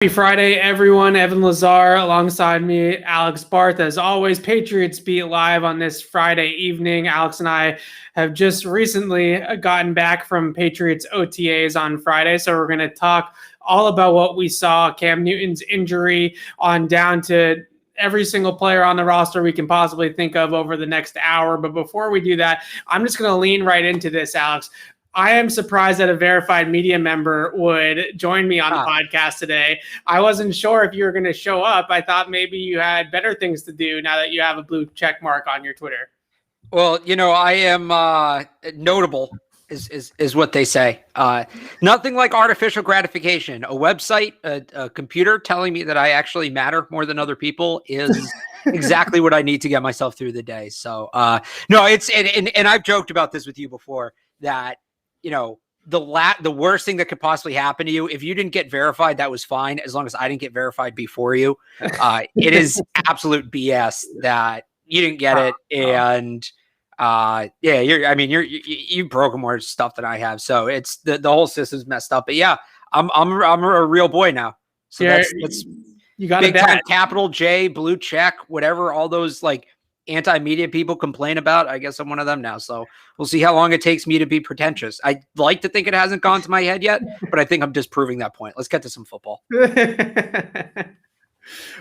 Happy Friday, everyone. Evan Lazar alongside me, Alex Barth. As always, Patriots Beat live on this Friday evening. Alex and I have just recently gotten back from Patriots OTAs on Friday, so we're going to talk all about what we saw, Cam Newton's injury, on down to every single player on the roster we can possibly think of over the next hour. But before we do that, I'm just going to lean right into this, Alex. I am surprised that a verified media member would join me on the podcast today. I wasn't sure if you were going to show up. I thought maybe you had better things to do now that you have a blue check mark on your Twitter. Well, I am notable, is what they say. Nothing like artificial gratification. A website, a computer telling me that I actually matter more than other people is exactly what I need to get myself through the day. So, no, it's and I've joked about this with you before that. The worst thing that could possibly happen to you, if you didn't get verified, that was fine. As long as I didn't get verified before you, it is absolute BS that you didn't get it. And you've broken more stuff than I have. So it's the whole system's messed up, but yeah, I'm a real boy now. So that's you got big time capital J, blue check, whatever, all those like anti-media people complain about. I guess I'm one of them now. So we'll see how long it takes me to be pretentious. I like to think it hasn't gone to my head yet, but I think I'm just proving that point. Let's get to some football.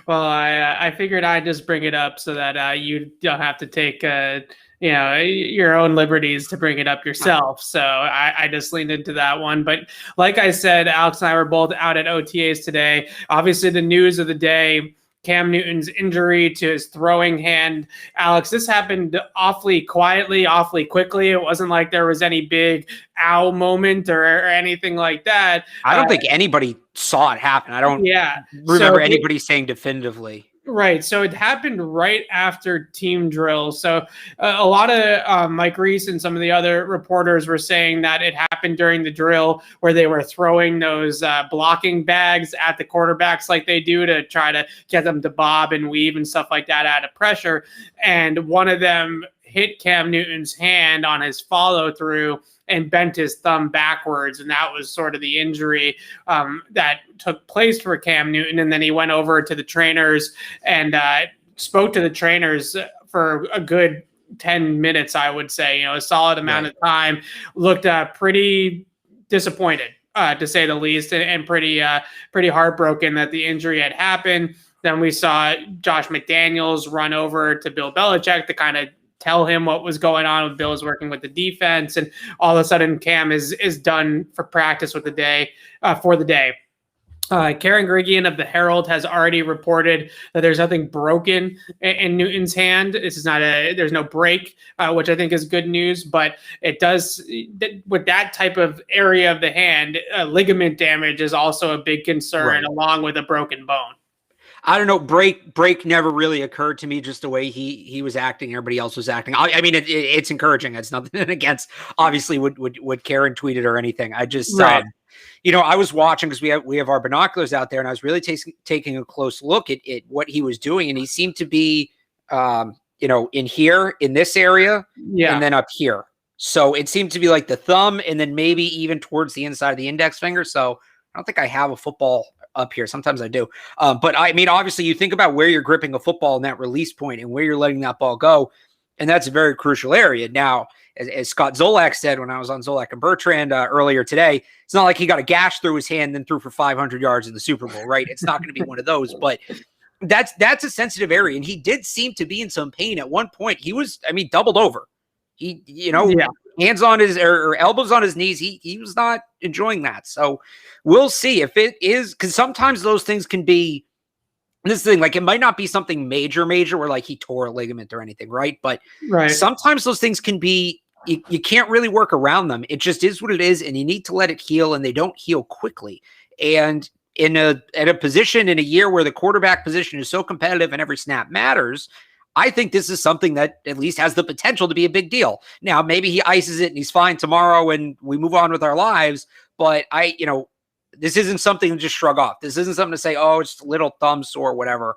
Well, I figured I'd just bring it up so that you don't have to take your own liberties to bring it up yourself. So I just leaned into that one. But like I said, Alex and I were both out at OTAs today. Obviously, the news of the day, Cam Newton's injury to his throwing hand. Alex, this happened awfully quietly, awfully quickly. It wasn't like there was any big ow moment or anything like that. I don't think anybody saw it happen. I don't remember anybody saying definitively. Right. So it happened right after team drill. So a lot of Mike Reese and some of the other reporters were saying that it happened during the drill where they were throwing those blocking bags at the quarterbacks like they do to try to get them to bob and weave and stuff like that out of pressure. And one of them hit Cam Newton's hand on his follow through and bent his thumb backwards. And that was sort of the injury that took place for Cam Newton. And then he went over to the trainers and spoke to the trainers for a good 10 minutes, I would say, a solid amount of time, looked pretty disappointed, to say the least, and pretty heartbroken that the injury had happened. Then we saw Josh McDaniels run over to Bill Belichick to kind of tell him what was going on with Bill's working with the defense. And all of a sudden Cam is done for practice with the day for the day. Karen Grigian of the Herald has already reported that there's nothing broken in Newton's hand. There's no break, which I think is good news, but it does, with that type of area of the hand, ligament damage is also a big concern, along with a broken bone. I don't know. Break never really occurred to me, just the way he was acting. Everybody else was acting. I mean, it's encouraging. It's nothing against, obviously, what Karen tweeted or anything. I just, I was watching because we have our binoculars out there, and I was really taking a close look at what he was doing. And he seemed to be, in this area and then up here. So it seemed to be like the thumb and then maybe even towards the inside of the index finger. So I don't think I have a football up here. Sometimes I do. But I mean, obviously you think about where you're gripping a football in that release point and where you're letting that ball go. And that's a very crucial area. Now, as Scott Zolak said, when I was on Zolak and Bertrand earlier today, it's not like he got a gash through his hand and threw for 500 yards in the Super Bowl, right? It's not going to be one of those, but that's a sensitive area. And he did seem to be in some pain at one point. He was, doubled over. Hands on his or elbows on his knees. He was not enjoying that. So we'll see if it is, because sometimes those things can be this thing. Like it might not be something major where like he tore a ligament or anything, right? But sometimes those things can be. You can't really work around them. It just is what it is, and you need to let it heal. And they don't heal quickly. And at a position in a year where the quarterback position is so competitive and every snap matters, I think this is something that at least has the potential to be a big deal. Now, maybe he ices it and he's fine tomorrow and we move on with our lives. But this isn't something to just shrug off. This isn't something to say, oh, it's a little thumb sore, whatever.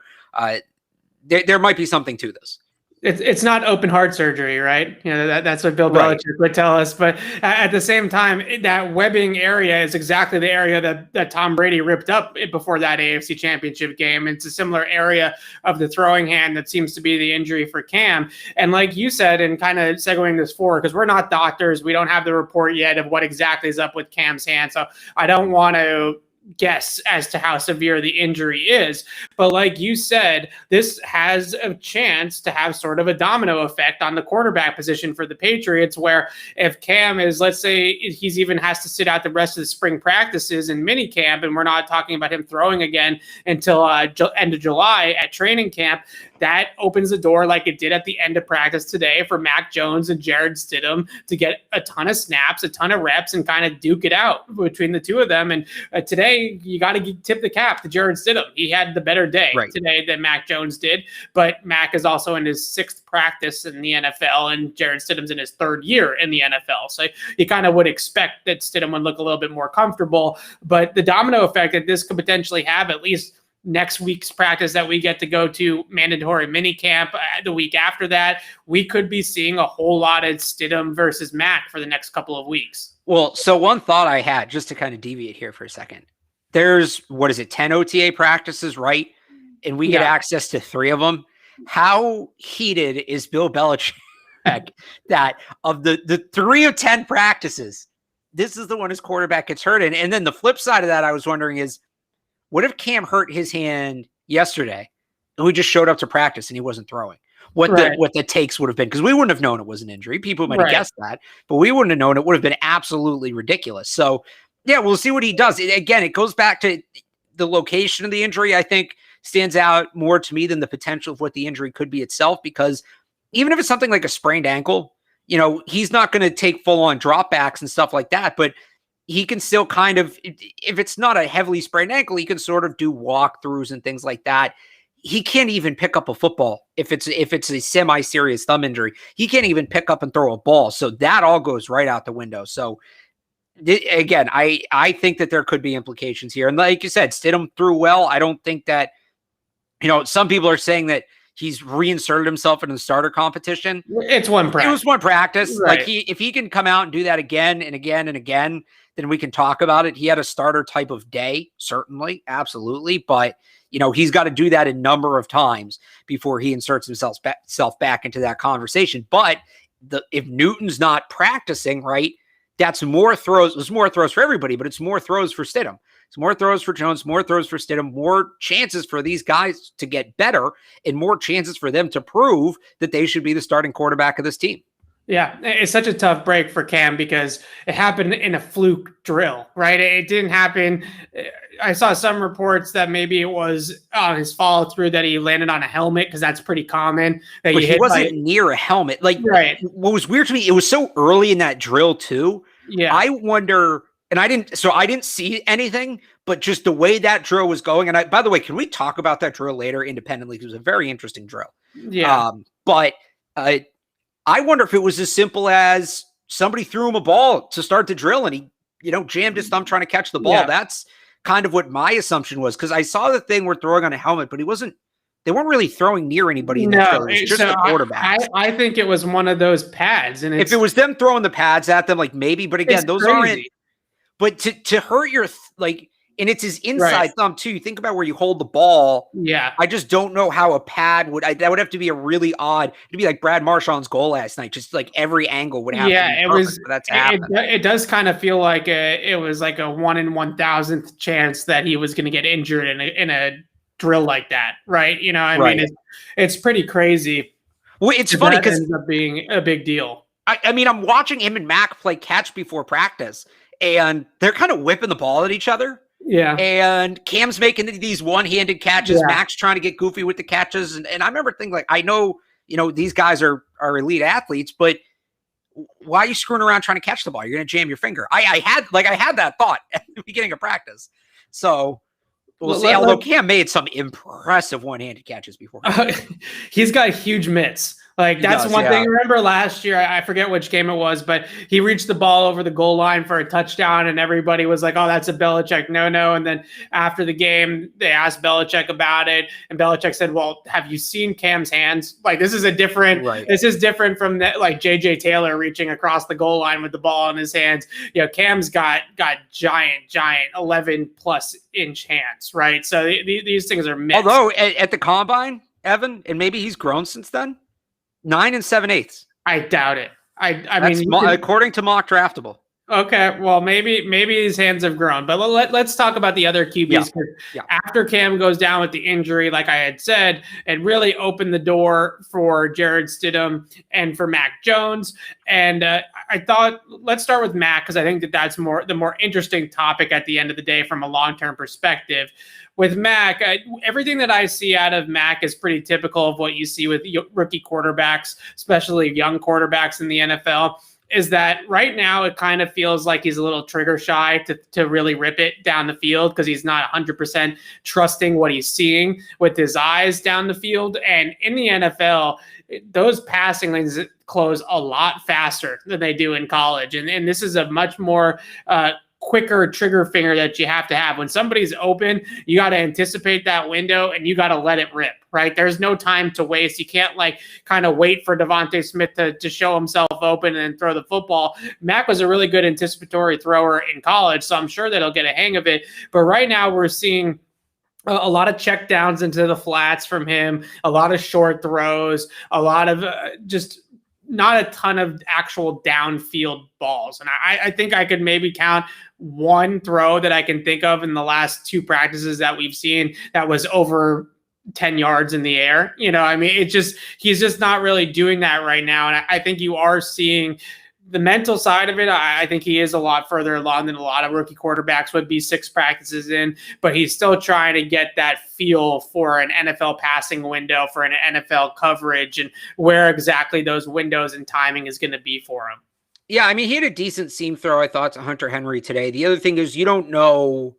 There might be something to this. It's not open heart surgery, right? That's what Bill Belichick would tell us. But at the same time, that webbing area is exactly the area that Tom Brady ripped up before that AFC Championship game. It's a similar area of the throwing hand that seems to be the injury for Cam. And like you said, and kind of segueing this forward, because we're not doctors, we don't have the report yet of what exactly is up with Cam's hand. So I don't want to guess as to how severe the injury is. But like you said, this has a chance to have sort of a domino effect on the quarterback position for the Patriots, where if Cam is, let's say he's even has to sit out the rest of the spring practices and mini camp, and we're not talking about him throwing again until end of July at training camp, that opens the door like it did at the end of practice today for Mac Jones and Jarrett Stidham to get a ton of snaps, a ton of reps, and kind of duke it out between the two of them. And today, you got to tip the cap to Jarrett Stidham. He had the better day today than Mac Jones did, but Mac is also in his 6th practice in the NFL, and Jarrett Stidham's in his 3rd year in the NFL. So you kind of would expect that Stidham would look a little bit more comfortable, but the domino effect that this could potentially have, at least next week's practice that we get to go to mandatory mini camp, the week after that, we could be seeing a whole lot of Stidham versus Mac for the next couple of weeks. Well, so one thought I had, just to kind of deviate here for a second, there's, 10 OTA practices, right? And we get access to 3 of them. How heated is Bill Belichick that of the 3 of 10 practices, this is the one his quarterback gets hurt in? And then the flip side of that, I was wondering is, what if Cam hurt his hand yesterday and we just showed up to practice and he wasn't throwing? What the takes would have been, because we wouldn't have known it was an injury. People might have guessed that, but we wouldn't have known. It would have been absolutely ridiculous. So yeah, we'll see what he does. Again, it goes back to the location of the injury, I think, stands out more to me than the potential of what the injury could be itself, because even if it's something like a sprained ankle, he's not going to take full-on dropbacks and stuff like that, but he can still kind of, if it's not a heavily sprained ankle, he can sort of do walkthroughs and things like that. He can't even pick up a football if it's a semi-serious thumb injury. He can't even pick up and throw a ball. So that all goes right out the window. So again, I think that there could be implications here. And like you said, Stidham threw well. I don't think that, some people are saying that he's reinserted himself in the starter competition. It's one practice. It was one practice. Right. Like if he can come out and do that again and again and again, then we can talk about it. He had a starter type of day, certainly, absolutely. But he's got to do that a number of times before he inserts himself back into that conversation. But if Newton's not practicing, right, that's more throws. It's more throws for everybody, but it's more throws for Stidham. It's more throws for Jones, more throws for Stidham, more chances for these guys to get better, and more chances for them to prove that they should be the starting quarterback of this team. Yeah, it's such a tough break for Cam because it happened in a fluke drill, right? It didn't happen. I saw some reports that maybe it was his follow through that he landed on a helmet, because that's pretty common. That but he wasn't near a helmet. Like, what was weird to me, it was so early in that drill too. Yeah, I wonder, and I didn't see anything, but just the way that drill was going. And by the way, can we talk about that drill later independently? Because it was a very interesting drill. Yeah, but I wonder if it was as simple as somebody threw him a ball to start the drill and he, jammed his thumb trying to catch the ball. Yeah. That's kind of what my assumption was, because I saw the thing where throwing on a helmet, but they weren't really throwing near anybody in that drill. It was just the quarterback. I think it was one of those pads. And if it was them throwing the pads at them, like maybe, but again, those aren't. But to hurt your and it's his inside thumb too. You think about where you hold the ball. Yeah. I just don't know how a pad would, that would have to be a really odd, it'd be like Brad Marchand's goal last night. Just like every angle would have to be perfect for that to happen. It does kind of feel like it was like a 1 in 1,000th chance that he was going to get injured in a drill like that. Right. I mean, it's pretty crazy. Well, it's funny because it ends up being a big deal. I mean, I'm watching him and Mac play catch before practice, and they're kind of whipping the ball at each other. Yeah. And Cam's making these one-handed catches. Yeah. Mac's trying to get goofy with the catches. And I remember thinking, like, I know, these guys are elite athletes, but why are you screwing around trying to catch the ball? You're going to jam your finger. I had that thought at the beginning of practice. So we'll see. Although Cam made some impressive one-handed catches before. He's got huge mitts. Like, that's one thing. Remember last year, I forget which game it was, but he reached the ball over the goal line for a touchdown, and everybody was like, oh, that's a Belichick no. And then after the game, they asked Belichick about it, and Belichick said, well, have you seen Cam's hands? Like, this is this is different from that, like JJ Taylor reaching across the goal line with the ball in his hands. You know, Cam's got giant 11+ inch hands, right? So these things are mixed. Although at the combine, Evan, and maybe he's grown since then, 9 7/8. I doubt it. I mean, according to Mock Draftable. Okay, well, maybe his hands have grown, but let's talk about the other QBs. After Cam goes down with the injury, like I had said, it really opened the door for Jarrett Stidham and for Mac Jones. And I thought, let's start with Mac, because I think that's the more interesting topic at the end of the day from a long-term perspective. With Mac, everything that I see out of Mac is pretty typical of what you see with rookie quarterbacks, especially young quarterbacks in the NFL, is that right now it kind of feels like he's a little trigger shy to really rip it down the field, because he's not 100% trusting what he's seeing with his eyes down the field. And in the NFL, those passing lanes close a lot faster than they do in college. And this is a much more quicker trigger finger that you have to have. When somebody's open, you got to anticipate that window and you got to let it rip, right? There's no time to waste. You can't kind of wait for Devontae Smith to show himself open and then throw the football. Mac was a really good anticipatory thrower in college, so I'm sure that he'll get a hang of it. But right now we're seeing a lot of check downs into the flats from him, a lot of short throws, a lot of just not a ton of actual downfield balls. And I think I could maybe count one throw that I can think of in the last 2 practices that we've seen that was over 10 yards in the air. You know, I mean, he's just not really doing that right now. And I think you are seeing the mental side of it. I think he is a lot further along than a lot of rookie quarterbacks would be 6 practices in, but he's still trying to get that feel for an NFL passing window, for an NFL coverage, and where exactly those windows and timing is going to be for him. Yeah, I mean, he had a decent seam throw, I thought, to Hunter Henry today. The other thing is you don't know,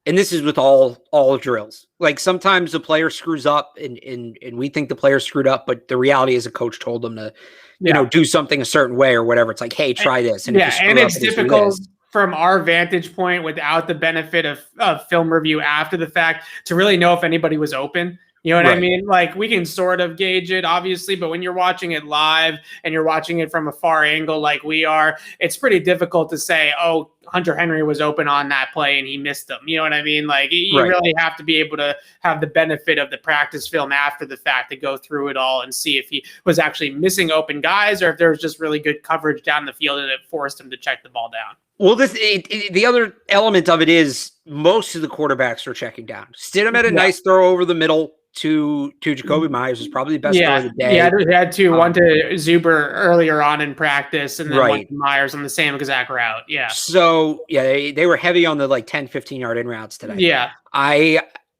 and this is with all drills. Like, sometimes the player screws up and we think the player screwed up, but the reality is a coach told them to, you know, do something a certain way or whatever. It's like, hey, try this. And and it's difficult from our vantage point without the benefit of film review after the fact to really know if anybody was open. You know what I mean? Like, we can sort of gauge it, obviously, but when you're watching it live and you're watching it from a far angle like we are, it's pretty difficult to say, oh, Hunter Henry was open on that play and he missed them. You know what I mean? Like, you really have to be able to have the benefit of the practice film after the fact to go through it all and see if he was actually missing open guys or if there was just really good coverage down the field and it forced him to check the ball down. Well, the other element of it is most of the quarterbacks are checking down. Stidham had a nice throw over the middle to Jacoby Myers, was probably the best throw of the day. Yeah, he had one to Zuber earlier on in practice, and then one to Myers on the same exact route. Yeah. So yeah, they were heavy on the 10, 15-yard in routes today. Yeah.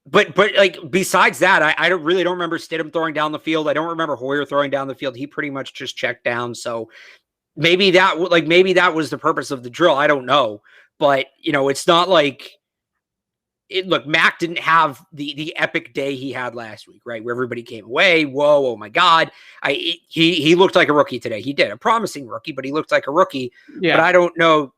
But like, besides that, I don't remember Stidham throwing down the field. I don't remember Hoyer throwing down the field. He pretty much just checked down. So maybe that was the purpose of the drill. I don't know, but it's not like. Look, Mac didn't have the epic day he had last week, right? Where everybody came away. Whoa, oh my God. He looked like a rookie today. He did, a promising rookie, but he looked like a rookie. Yeah. But I don't know,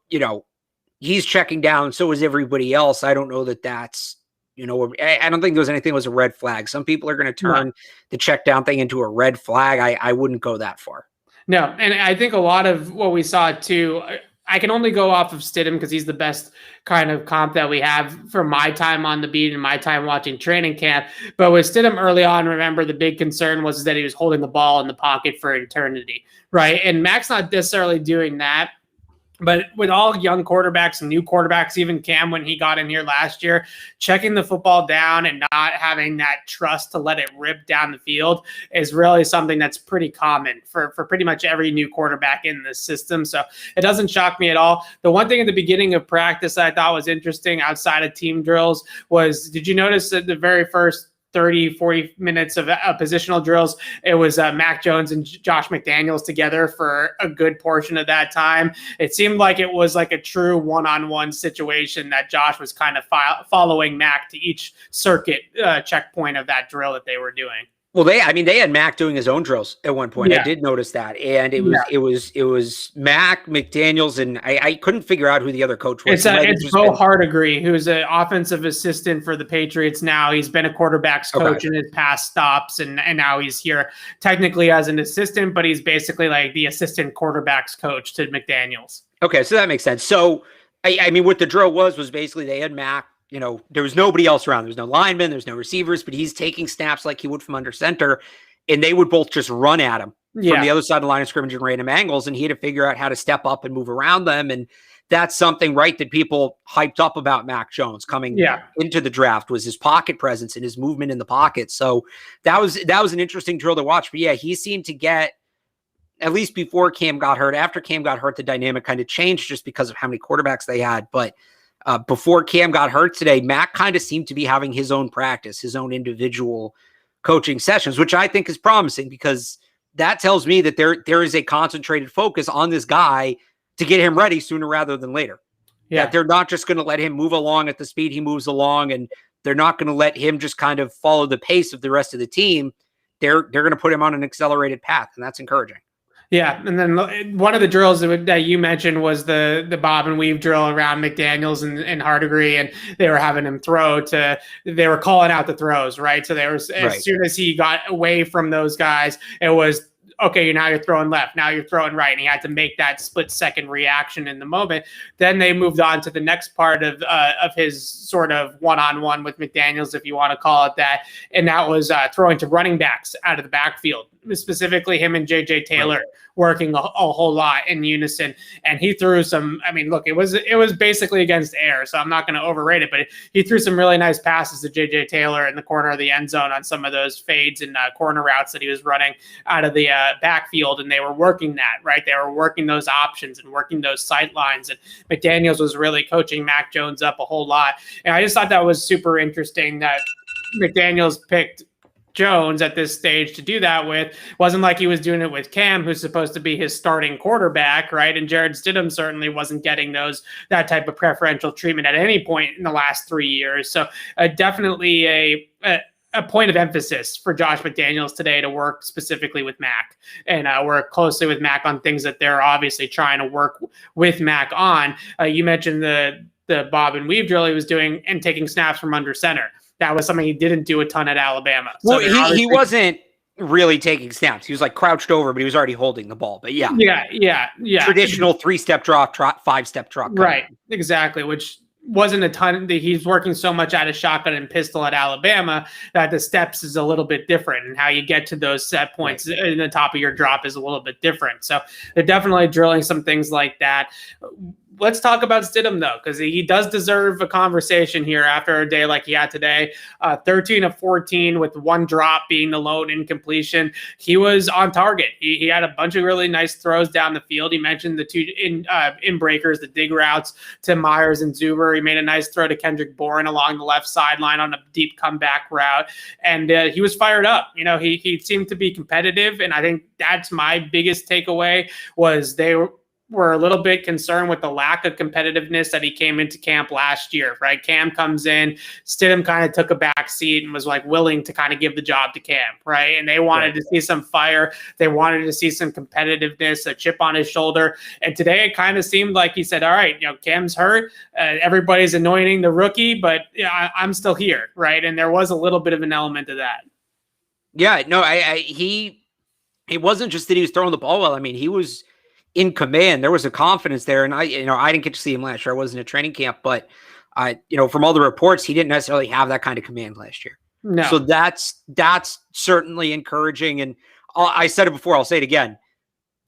he's checking down. So is everybody else. I don't know that's, I don't think there was anything that was a red flag. Some people are going to turn the check down thing into a red flag. I wouldn't go that far. No. And I think a lot of what we saw too, I can only go off of Stidham because he's the best kind of comp that we have from my time on the beat and my time watching training camp. But with Stidham early on, remember the big concern was that he was holding the ball in the pocket for eternity, right? And Mac's not necessarily doing that. But with all young quarterbacks and new quarterbacks, even Cam, when he got in here last year, checking the football down and not having that trust to let it rip down the field is really something that's pretty common for pretty much every new quarterback in this system. So it doesn't shock me at all. The one thing at the beginning of practice I thought was interesting outside of team drills was, did you notice that the very first 30, 40 minutes of positional drills, it was Mac Jones and Josh McDaniels together for a good portion of that time. It seemed like it was like a true one-on-one situation that Josh was kind of following Mac to each circuit checkpoint of that drill that they were doing. Well, they had Mac doing his own drills at one point. I did notice that. And it was Mac, McDaniels, and I couldn't figure out who the other coach was. It's Bo Hardigree, who's an offensive assistant for the Patriots now. He's been a quarterback's coach in his past stops, and now he's here technically as an assistant, but he's basically like the assistant quarterback's coach to McDaniels. Okay, so that makes sense. So, I mean, what the drill was basically they had Mac. There was nobody else around. There was no linemen, there's no receivers, but he's taking snaps like he would from under center, and they would both just run at him from the other side of the line of scrimmage in random angles, and he had to figure out how to step up and move around them. And that's something, right, that people hyped up about Mac Jones coming into the draft was his pocket presence and his movement in the pocket. So that was an interesting drill to watch. But he seemed to get, at least before Cam got hurt. After Cam got hurt, the dynamic kind of changed just because of how many quarterbacks they had. But before Cam got hurt today, Mac kind of seemed to be having his own practice, his own individual coaching sessions, which I think is promising because that tells me that there is a concentrated focus on this guy to get him ready sooner rather than later. Yeah, that they're not just going to let him move along at the speed he moves along, and they're not going to let him just kind of follow the pace of the rest of the team. They're going to put him on an accelerated path, and that's encouraging. Yeah, and then one of the drills that you mentioned was the bob and weave drill around McDaniels and Hardigree, and they were having him they were calling out the throws, right? So as soon as he got away from those guys, it was, okay, now you're throwing left, now you're throwing right, and he had to make that split-second reaction in the moment. Then they moved on to the next part of his sort of one-on-one with McDaniels, if you want to call it that, and that was throwing to running backs out of the backfield, specifically him and J.J. Taylor working a whole lot in unison. And he threw some, I mean, look, it was basically against air, so I'm not going to overrate it, but he threw some really nice passes to J.J. Taylor in the corner of the end zone on some of those fades and corner routes that he was running out of the backfield, and they were working that, right? They were working those options and working those sight lines, and McDaniels was really coaching Mac Jones up a whole lot. And I just thought that was super interesting that McDaniels picked Jones at this stage to do that with. It wasn't like he was doing it with Cam, who's supposed to be his starting quarterback, right? And Jarrett Stidham certainly wasn't getting that type of preferential treatment at any point in the last 3 years. So definitely a point of emphasis for Josh McDaniels today to work specifically with Mac and work closely with Mac on things that they're obviously trying to work with Mac on. You mentioned the bob and weave drill he was doing and taking snaps from under center. That was something he didn't do a ton at Alabama. So well, he wasn't really taking snaps. He was like crouched over, but he was already holding the ball. But yeah. Traditional 3-step drop, 5-step drop. Right, exactly, which wasn't a ton. He's working so much out of shotgun and pistol at Alabama that the steps is a little bit different, and how you get to those set points in the top of your drop is a little bit different. So they're definitely drilling some things like that. Let's talk about Stidham, though, because he does deserve a conversation here after a day like he had today. 13 of 14 with one drop being the lone incompletion. He was on target. He had a bunch of really nice throws down the field. He mentioned the two in breakers, the dig routes to Myers and Zuber. He made a nice throw to Kendrick Bourne along the left sideline on a deep comeback route. And he was fired up. He seemed to be competitive, and I think that's my biggest takeaway was they were a little bit concerned with the lack of competitiveness that he came into camp last year, right? Cam comes in, Stidham kind of took a back seat and was like willing to kind of give the job to Cam, right? And they wanted to see some fire. They wanted to see some competitiveness, a chip on his shoulder. And today it kind of seemed like he said, all right, Cam's hurt. Everybody's anointing the rookie, but I'm still here, right? And there was a little bit of an element of that. Yeah, no, it wasn't just that he was throwing the ball well. I mean, he was in command. There was a confidence there, and I didn't get to see him last year. I wasn't at training camp, but from all the reports, he didn't necessarily have that kind of command last year. No. So that's certainly encouraging. And I said it before, I'll say it again.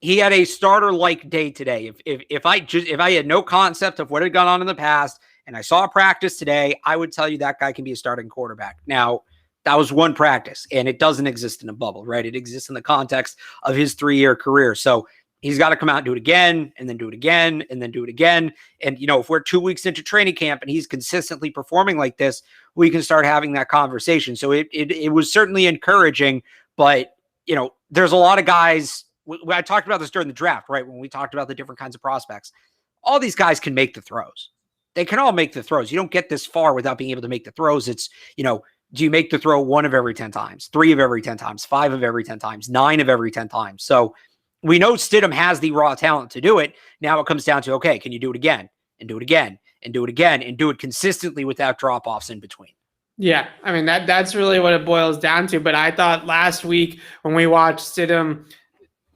He had a starter-like day today. If I had no concept of what had gone on in the past, and I saw a practice today, I would tell you that guy can be a starting quarterback. Now, that was one practice, and it doesn't exist in a bubble, right? It exists in the context of his 3-year career. So he's got to come out and do it again, and then do it again, and then do it again. And, if we're 2 weeks into training camp and he's consistently performing like this, we can start having that conversation. So it was certainly encouraging, but, there's a lot of guys. I talked about this during the draft, right? When we talked about the different kinds of prospects, all these guys can make the throws. They can all make the throws. You don't get this far without being able to make the throws. It's, do you make the throw 1 of every 10 times, 3 of every 10 times, 5 of every 10 times, 9 of every 10 times? So we know Stidham has the raw talent to do it. Now it comes down to, okay, can you do it again and do it again and do it again and do it consistently without drop-offs in between? Yeah, I mean, that's really what it boils down to. But I thought last week when we watched Stidham,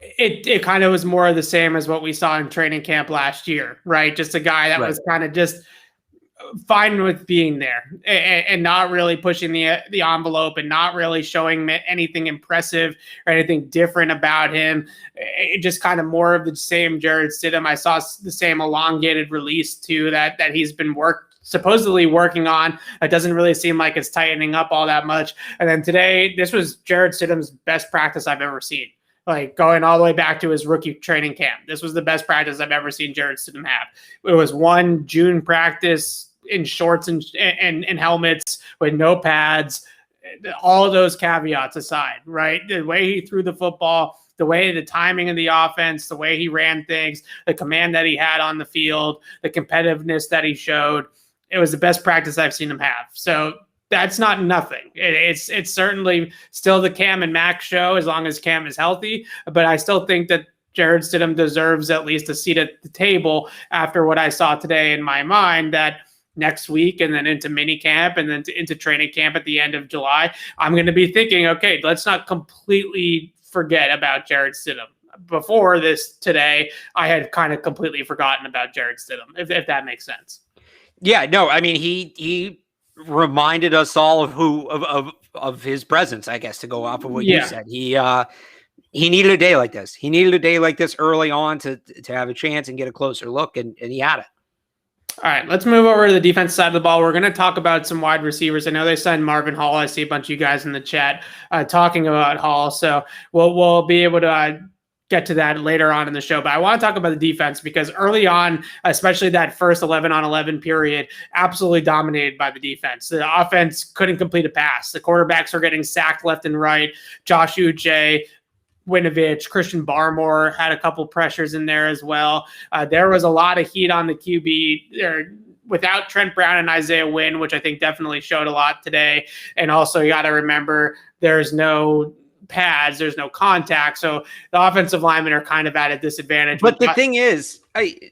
it kind of was more of the same as what we saw in training camp last year, right? Just a guy that was kind of just fine with being there and not really pushing the envelope and not really showing anything impressive or anything different about him. It just kind of more of the same Jarrett Stidham. I saw the same elongated release too that he's been supposedly working on. It doesn't really seem like it's tightening up all that much. And then today, this was Jarrett Stidham's best practice I've ever seen. Like going all the way back to his rookie training camp. This was the best practice I've ever seen Jarrett Stidham have. It was one June practice in shorts and helmets with no pads. All of those caveats aside, right? The way he threw the football, the timing of the offense, the way he ran things, the command that he had on the field, the competitiveness that he showed. It was the best practice I've seen him have. So that's not nothing. It's certainly still the Cam and Max show as long as Cam is healthy. But I still think that Jarrett Stidham deserves at least a seat at the table after what I saw today in my mind, that next week and then into mini camp and then into training camp at the end of July, I'm going to be thinking, okay, let's not completely forget about Jarrett Stidham. Before this today, I had kind of completely forgotten about Jarrett Stidham, if that makes sense. Yeah, no, I mean, he reminded us all of his presence, I guess, to go off of what you said. He needed a day like this. He needed a day like this early on to have a chance and get a closer look, and he had it. All right, let's move over to the defense side of the ball. We're going to talk about some wide receivers. I know they signed Marvin Hall. I see a bunch of you guys in the chat talking about Hall, so we'll be able to get to that later on in the show. But I want to talk about the defense because early on, especially that first 11-on-11 period, absolutely dominated by the defense. The offense couldn't complete a pass. The quarterbacks were getting sacked left and right. Josh Uche, Winovich, Christian Barmore had a couple pressures in there as well. There was a lot of heat on the QB there without Trent Brown and Isaiah Wynn, which I think definitely showed a lot today. And also you got to remember there's no pads, there's no contact, so the offensive linemen are kind of at a disadvantage. But the thing is, I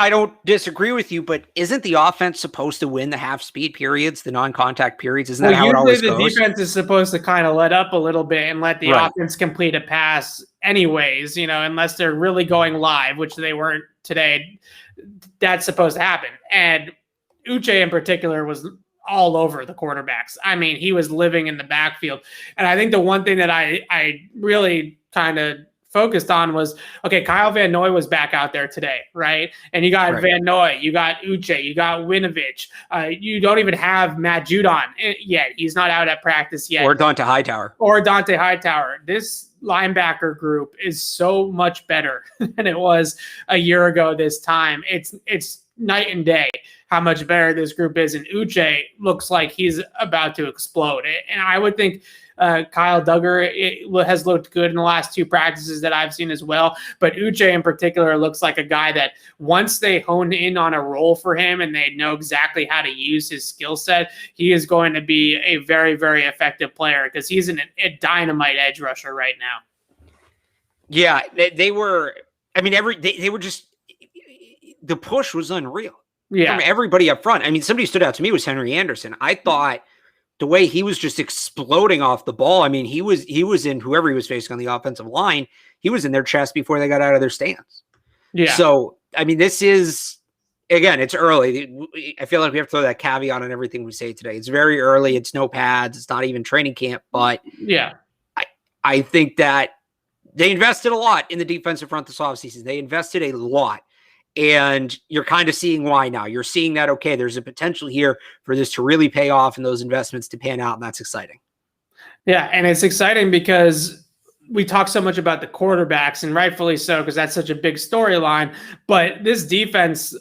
don't disagree with you, but isn't the offense supposed to win the half speed periods, the non-contact periods? Isn't that how it always goes? The defense is supposed to kind of let up a little bit and let the offense complete a pass anyways, unless they're really going live, which they weren't today. That's supposed to happen. And Uche in particular was all over the quarterbacks. I mean, he was living in the backfield. And I think the one thing that I really kind of focused on was, okay, Kyle Van Noy was back out there today, right? And you got Van Noy, you got Uche, you got Winovich. You don't even have Matt Judon yet. He's not out at practice yet. Or Dante Hightower. This linebacker group is so much better than it was a year ago this time. It's night and day how much better this group is. And Uche looks like he's about to explode. And I would think Kyle Duggar has looked good in the last 2 practices that I've seen as well. But Uche in particular looks like a guy that once they hone in on a role for him and they know exactly how to use his skill set, he is going to be a very, very effective player because he's a dynamite edge rusher right now. Yeah, they were, I mean, they were just, the push was unreal. Yeah. From everybody up front. I mean, somebody stood out to me was Henry Anderson. I thought the way he was just exploding off the ball. I mean, he was in whoever he was facing on the offensive line. He was in their chest before they got out of their stance. Yeah. So, I mean, this is, again, it's early. I feel like we have to throw that caveat on everything we say today. It's very early. It's no pads. It's not even training camp. But yeah, I think that they invested a lot in the defensive front this offseason. They invested a lot. And you're kind of seeing why now. You're seeing that, okay, there's a potential here for this to really pay off and those investments to pan out, and that's exciting. Yeah, and it's exciting because we talk so much about the quarterbacks, and rightfully so, because that's such a big storyline. But this defense,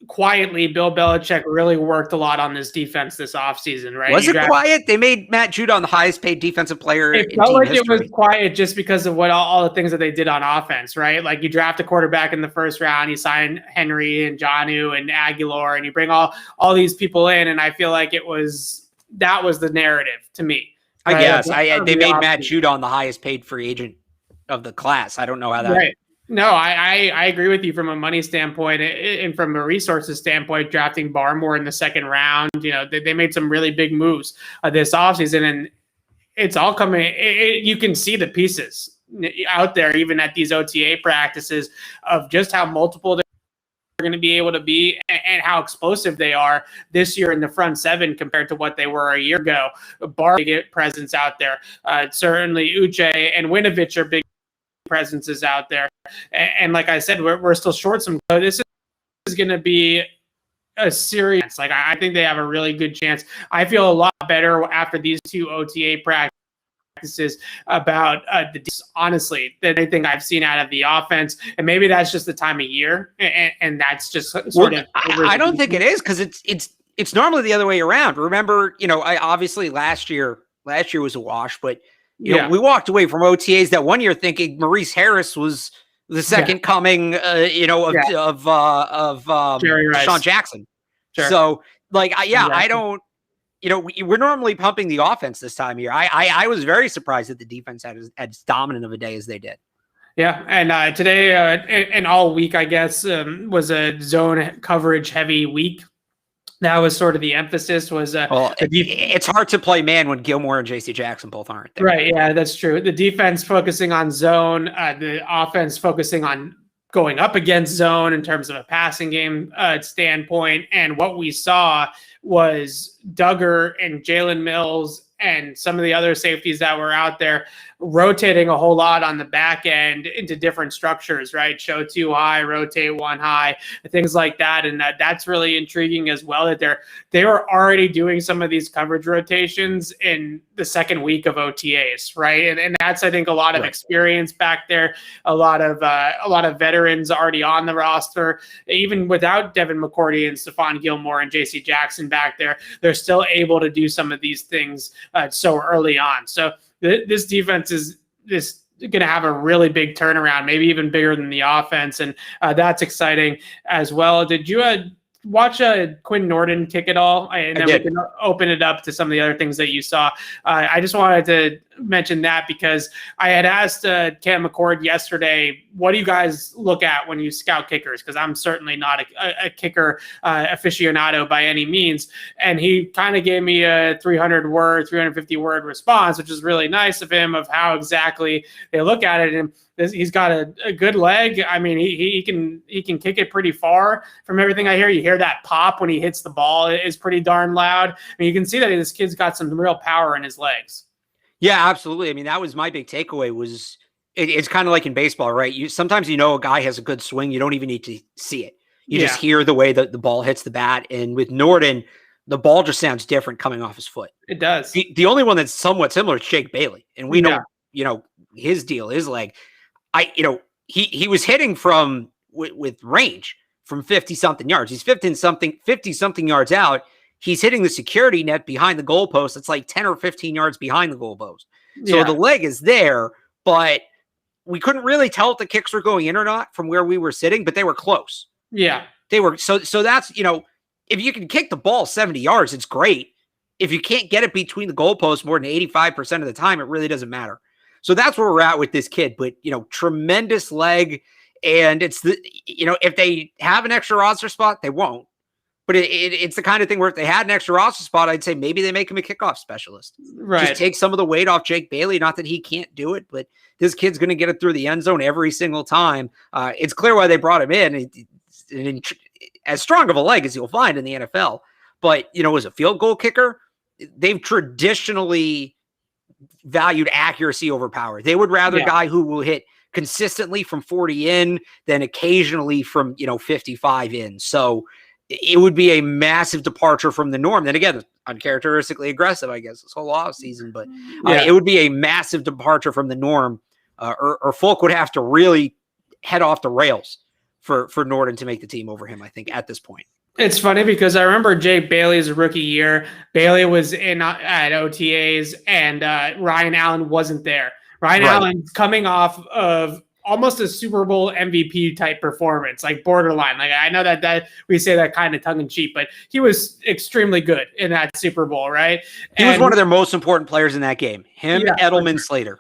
quietly, Bill Belichick really worked a lot on this defense this offseason, right? Was it quiet? They made Matt Judon the highest paid defensive player in team history. It was quiet just because of what all the things that they did on offense, right? Like you draft a quarterback in the first round, you sign Henry and Jonnu and Aguilar, and you bring all these people in, and I feel like it was that was the narrative to me. I guess they made Matt Judon the highest paid free agent of the class. I don't know how that. Right. No, I agree with you from a money standpoint and from a resources standpoint. Drafting Barmore in the second round, they made some really big moves this offseason, and it's all coming. You can see the pieces out there, even at these OTA practices, of just how multiple they're going to be able to be and how explosive they are this year in the front seven compared to what they were a year ago. Bar big presence out there. Certainly Uche and Winovich are big presences out there. And like I said, we're still short some. So this is going to be a serious, I think they have a really good chance. I feel a lot better after these two OTA practices about honestly, than anything I've seen out of the offense. And maybe that's just the time of year, and that's just sort of. I don't think it is, because it's normally the other way around. Remember, I obviously last year was a wash, but you know, we walked away from OTAs that one year thinking Maurice Harris was the second coming, of Sean Jackson. Sure. So I don't. We're normally pumping the offense this time of year. I was very surprised that the defense had as dominant of a day as they did. Yeah, and today and all week, I guess, was a zone coverage heavy week. That was sort of the emphasis. It's hard to play man when Gilmore and J.C. Jackson both aren't there. Right, yeah, that's true. The defense focusing on zone, the offense focusing on going up against zone in terms of a passing game standpoint. And what we saw was Duggar and Jalen Mills and some of the other safeties that were out there rotating a whole lot on the back end into different structures, right? Show two high, rotate one high, things like that. And that's really intriguing as well, that they were already doing some of these coverage rotations in the second week of OTAs, right? And that's, I think, a lot of experience back there, a lot of veterans already on the roster. Even without Devin McCourty and Stephon Gilmore and JC Jackson back there, they're still able to do some of these things so early on. So this defense is going to have a really big turnaround, maybe even bigger than the offense, and that's exciting as well. Did you watch Quinn Nordin kick it all? And then we can open it up to some of the other things that you saw. I just wanted to mention that because I had asked Cam McCord yesterday, what do you guys look at when you scout kickers? Because I'm certainly not a kicker aficionado by any means. And he kind of gave me a 350 word response, which is really nice of him, of how exactly they look at it. And he's got a good leg. I mean, he can kick it pretty far. From everything I hear, you hear that pop when he hits the ball is pretty darn loud. I mean, you can see that this kid's got some real power in his legs. Yeah, absolutely. I mean, that was my big takeaway. Was it's kind of like in baseball, right? Sometimes a guy has a good swing. You don't even need to see it. You just hear the way that the ball hits the bat. And with Nordin, the ball just sounds different coming off his foot. It does. The only one that's somewhat similar is Jake Bailey, and we know his deal, his leg. He was hitting from with range from 50-something yards. He's 50-something yards out. He's hitting the security net behind the goalpost. It's like 10 or 15 yards behind the goalpost. So the leg is there, but we couldn't really tell if the kicks were going in or not from where we were sitting, but they were close. Yeah. They were. So that's, if you can kick the ball 70 yards, it's great. If you can't get it between the goalposts more than 85% of the time, it really doesn't matter. So that's where we're at with this kid, but tremendous leg. And it's if they have an extra roster spot, they won't. But it's the kind of thing where if they had an extra roster spot, I'd say maybe they make him a kickoff specialist. Right. Just take some of the weight off Jake Bailey. Not that he can't do it, but this kid's going to get it through the end zone every single time. It's clear why they brought him in. As strong of a leg as you'll find in the NFL. But, as a field goal kicker, they've traditionally valued accuracy over power. They would rather a guy who will hit consistently from 40 in than occasionally from, 55 in. So it would be a massive departure from the norm. Then again, uncharacteristically aggressive, I guess, this whole off season, but it would be a massive departure from the norm, or Folk would have to really head off the rails for Nordin to make the team over him, I think, at this point. It's funny because I remember Jake Bailey's rookie year. Bailey was in at OTAs and Ryan Allen wasn't there. Ryan Allen coming off of almost a Super Bowl MVP type performance, like borderline. Like I know that we say that kind of tongue in cheek, but he was extremely good in that Super Bowl, right? He was one of their most important players in that game. Him, Edelman, Slater.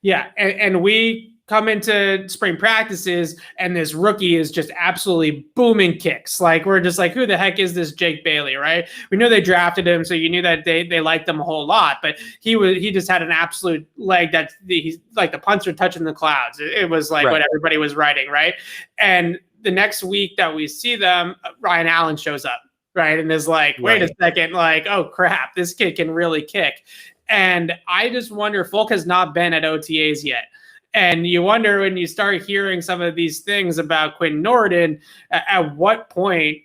Yeah, and we come into spring practices and this rookie is just absolutely booming kicks. Like we're just like, who the heck is this Jake Bailey, right? We knew they drafted him, so you knew that they liked him a whole lot, but he just had an absolute leg that he's like the punts are touching the clouds. It was like what everybody was writing, right? And the next week that we see them, Ryan Allen shows up, right? And is like, wait a second, like, oh crap, this kid can really kick. And I just wonder, Folk has not been at OTAs yet. And you wonder when you start hearing some of these things about Quinn Nordin, at what point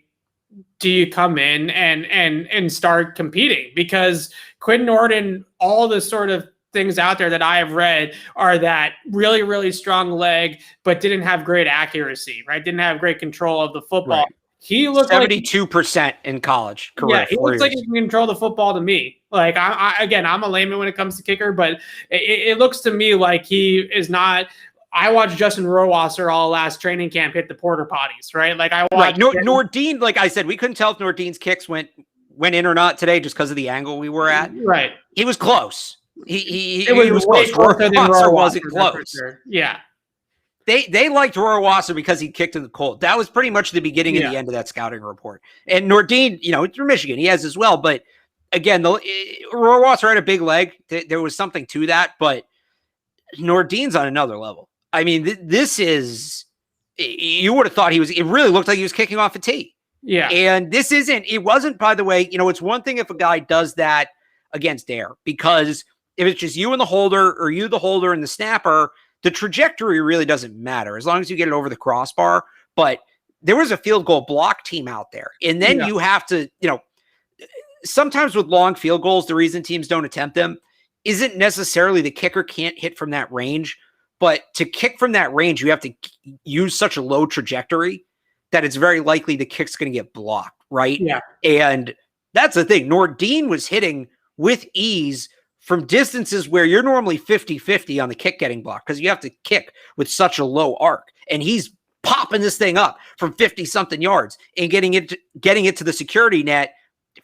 do you come in and start competing? Because Quinn Nordin, all the sort of things out there that I have read are that really, really strong leg, but didn't have great accuracy, right? Didn't have great control of the football. Right. He looked 72% in college career. Yeah, he looks like he can control the football to me. Like I'm a layman when it comes to kicker, but it looks to me like he is not. I watched Justin Rohrwasser all last training camp hit the porter potties, right? Like I watched Nordin. Like I said, we couldn't tell if Nordin's kicks went in or not today just because of the angle we were at. Right, he was close. He was close. Rohrwasser wasn't close. Sure. Yeah. They liked Rohrwasser because he kicked in the cold. That was pretty much the beginning and the end of that scouting report. And Nordin, it's from Michigan. He has as well. But again, Rohrwasser had a big leg. There was something to that. But Nordin's on another level. I mean, this is – you would have thought it really looked like he was kicking off a tee. Yeah. And it wasn't, by the way, it's one thing if a guy does that against air. Because if it's just you and the holder or you, the holder, and the snapper – the trajectory really doesn't matter as long as you get it over the crossbar. But there was a field goal block team out there. And then you have to, sometimes with long field goals, the reason teams don't attempt them isn't necessarily the kicker can't hit from that range. But to kick from that range, you have to use such a low trajectory that it's very likely the kick's going to get blocked, right? Yeah. And that's the thing. Nordin was hitting with ease from distances where you're normally 50-50 on the kick getting blocked because you have to kick with such a low arc. And he's popping this thing up from 50-something yards and getting it to the security net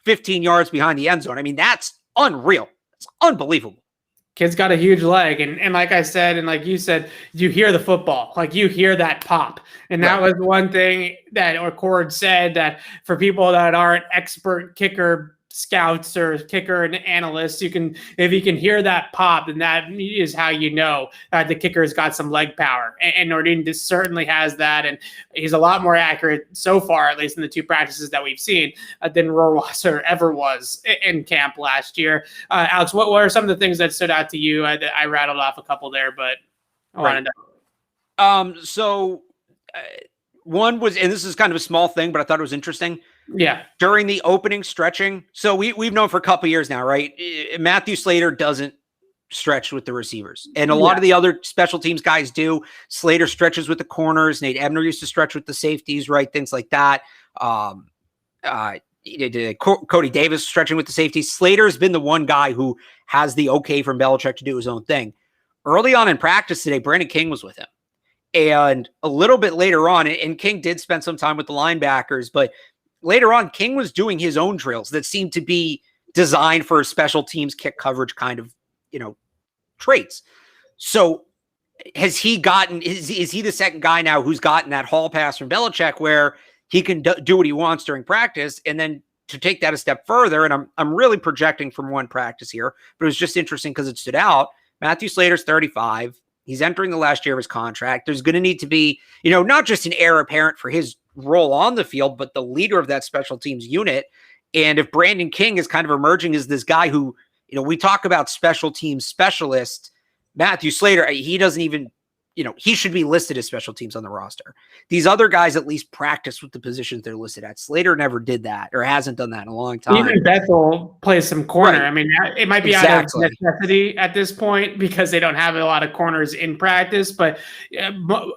15 yards behind the end zone. I mean, that's unreal. It's unbelievable. Kid's got a huge leg. And like I said, and like you said, you hear the football. Like you hear that pop. And that was one thing that Cord said, that for people that aren't expert kicker scouts or kicker and analysts, if you can hear that pop, then that is how you know that the kicker has got some leg power. And Nordin just certainly has that, and he's a lot more accurate so far, at least in the two practices that we've seen, than Rohrwasser ever was in camp last year. Alex, what are some of the things that stood out to you? I rattled off a couple there, but I wanted to. One was, and this is kind of a small thing, but I thought it was interesting. Yeah. During the opening stretching. So we've known for a couple of years now, right? Matthew Slater doesn't stretch with the receivers. And a lot of the other special teams guys do. Slater stretches with the corners. Nate Ebner used to stretch with the safeties, right? Things like that. Cody Davis stretching with the safeties. Slater's been the one guy who has the okay from Belichick to do his own thing. Early on in practice today, Brandon King was with him. And a little bit later on, and King did spend some time with the linebackers, but later on, King was doing his own drills that seemed to be designed for special teams kick coverage kind of, traits. So has he gotten, is he the second guy now who's gotten that hall pass from Belichick where he can do what he wants during practice? And then to take that a step further, and I'm really projecting from one practice here, but it was just interesting because it stood out. Matthew Slater's 35. He's entering the last year of his contract. There's going to need to be, not just an heir apparent for his role on the field, but the leader of that special teams unit. And if Brandon King is kind of emerging as this guy who, we talk about special teams specialist, Matthew Slater, he doesn't even, he should be listed as special teams on the roster. These other guys at least practice with the positions they're listed at. Slater never did that or hasn't done that in a long time. Even Bethel plays some corner. Right. I mean, it might be out of necessity at this point because they don't have a lot of corners in practice, but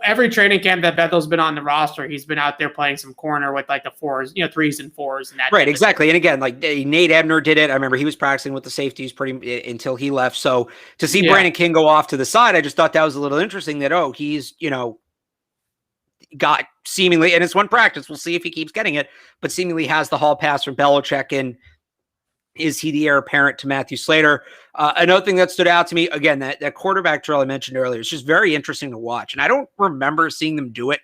every training camp that Bethel's been on the roster, he's been out there playing some corner with like the fours, 3s and 4s. And that right, exactly. And again, like Nate Ebner did it. I remember he was practicing with the safeties until he left. So to see Brandon King go off to the side, I just thought that was a little interesting that, oh, he's, got seemingly, and it's one practice, we'll see if he keeps getting it, but seemingly has the hall pass from Belichick, and is he the heir apparent to Matthew Slater? Another thing that stood out to me, again, that quarterback drill I mentioned earlier, it's just very interesting to watch. And I don't remember seeing them do it.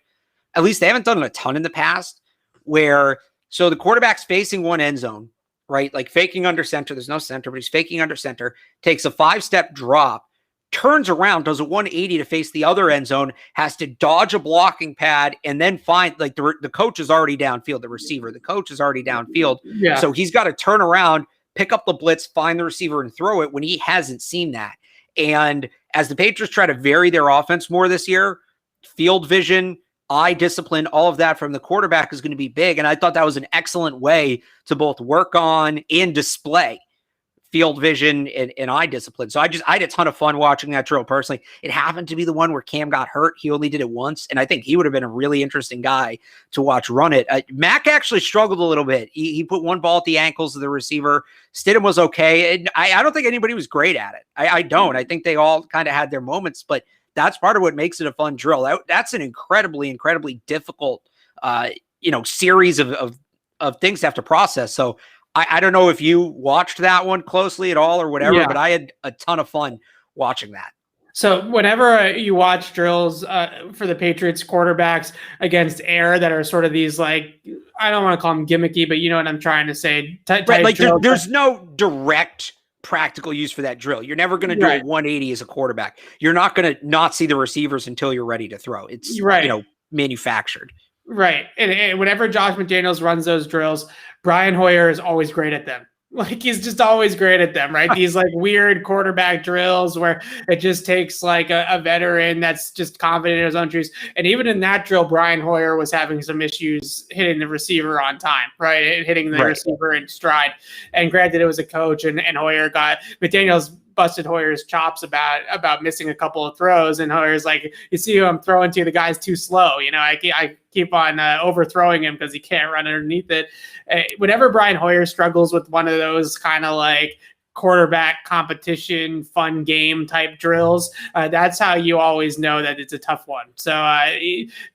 At least they haven't done it a ton in the past, so the quarterback's facing one end zone, right? Like faking under center. There's no center, but he's faking under center, takes a 5-step drop, turns around, does a 180 to face the other end zone, has to dodge a blocking pad, and then find, like, the coach is already downfield, the receiver. The coach is already downfield. Yeah. So he's got to turn around, pick up the blitz, find the receiver, and throw it when he hasn't seen that. And as the Patriots try to vary their offense more this year, field vision, eye discipline, all of that from the quarterback is going to be big. And I thought that was an excellent way to both work on and display field vision and eye discipline. So I had a ton of fun watching that drill personally. It happened to be the one where Cam got hurt. He only did it once. And I think he would have been a really interesting guy to watch run it. Mac actually struggled a little bit. He put one ball at the ankles of the receiver. Stidham was okay. And I don't think anybody was great at it. I don't. I think they all kind of had their moments, but that's part of what makes it a fun drill. That's an incredibly, incredibly difficult, series of things to have to process. So I don't know if you watched that one closely at all or whatever, but I had a ton of fun watching that. So whenever you watch drills for the Patriots quarterbacks against air that are sort of these, like, I don't want to call them gimmicky, but you know what I'm trying to say. Right, like there's no direct practical use for that drill. You're never going to do a 180 as a quarterback. You're not going to not see the receivers until you're ready to throw. It's manufactured. Right. And whenever Josh McDaniels runs those drills, Brian Hoyer is always great at them. Like, he's just always great at them, right? These like weird quarterback drills where it just takes like a veteran that's just confident in his own truths. And even in that drill, Brian Hoyer was having some issues hitting the receiver on time, right? Hitting the receiver in stride. And granted, it was a coach, and Hoyer McDaniels busted Hoyer's chops about missing a couple of throws, and Hoyer's like, you see who I'm throwing to, the guy's too slow. I keep on overthrowing him because he can't run underneath it. Whenever Brian Hoyer struggles with one of those kind of like quarterback competition, fun game type drills, that's how you always know that it's a tough one. So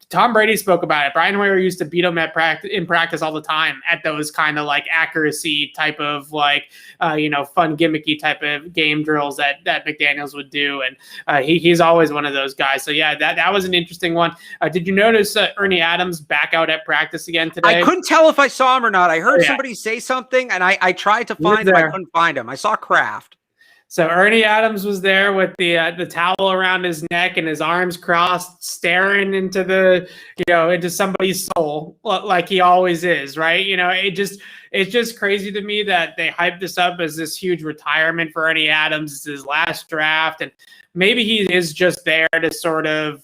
Tom Brady spoke about it. Brian Hoyer used to beat him in practice all the time at those kind of like accuracy type of like, fun gimmicky type of game drills that McDaniels would do. And he's always one of those guys. So yeah, that was an interesting one. Did you notice Ernie Adams back out at practice again today? I couldn't tell if I saw him or not. I heard somebody say something, and I tried to find him. I couldn't find him. I saw Kraft. So Ernie Adams was there with the towel around his neck and his arms crossed, staring into into somebody's soul, like he always is, right? It's just crazy to me that they hyped this up as this huge retirement for Ernie Adams. It's his last draft, and maybe he is just there to sort of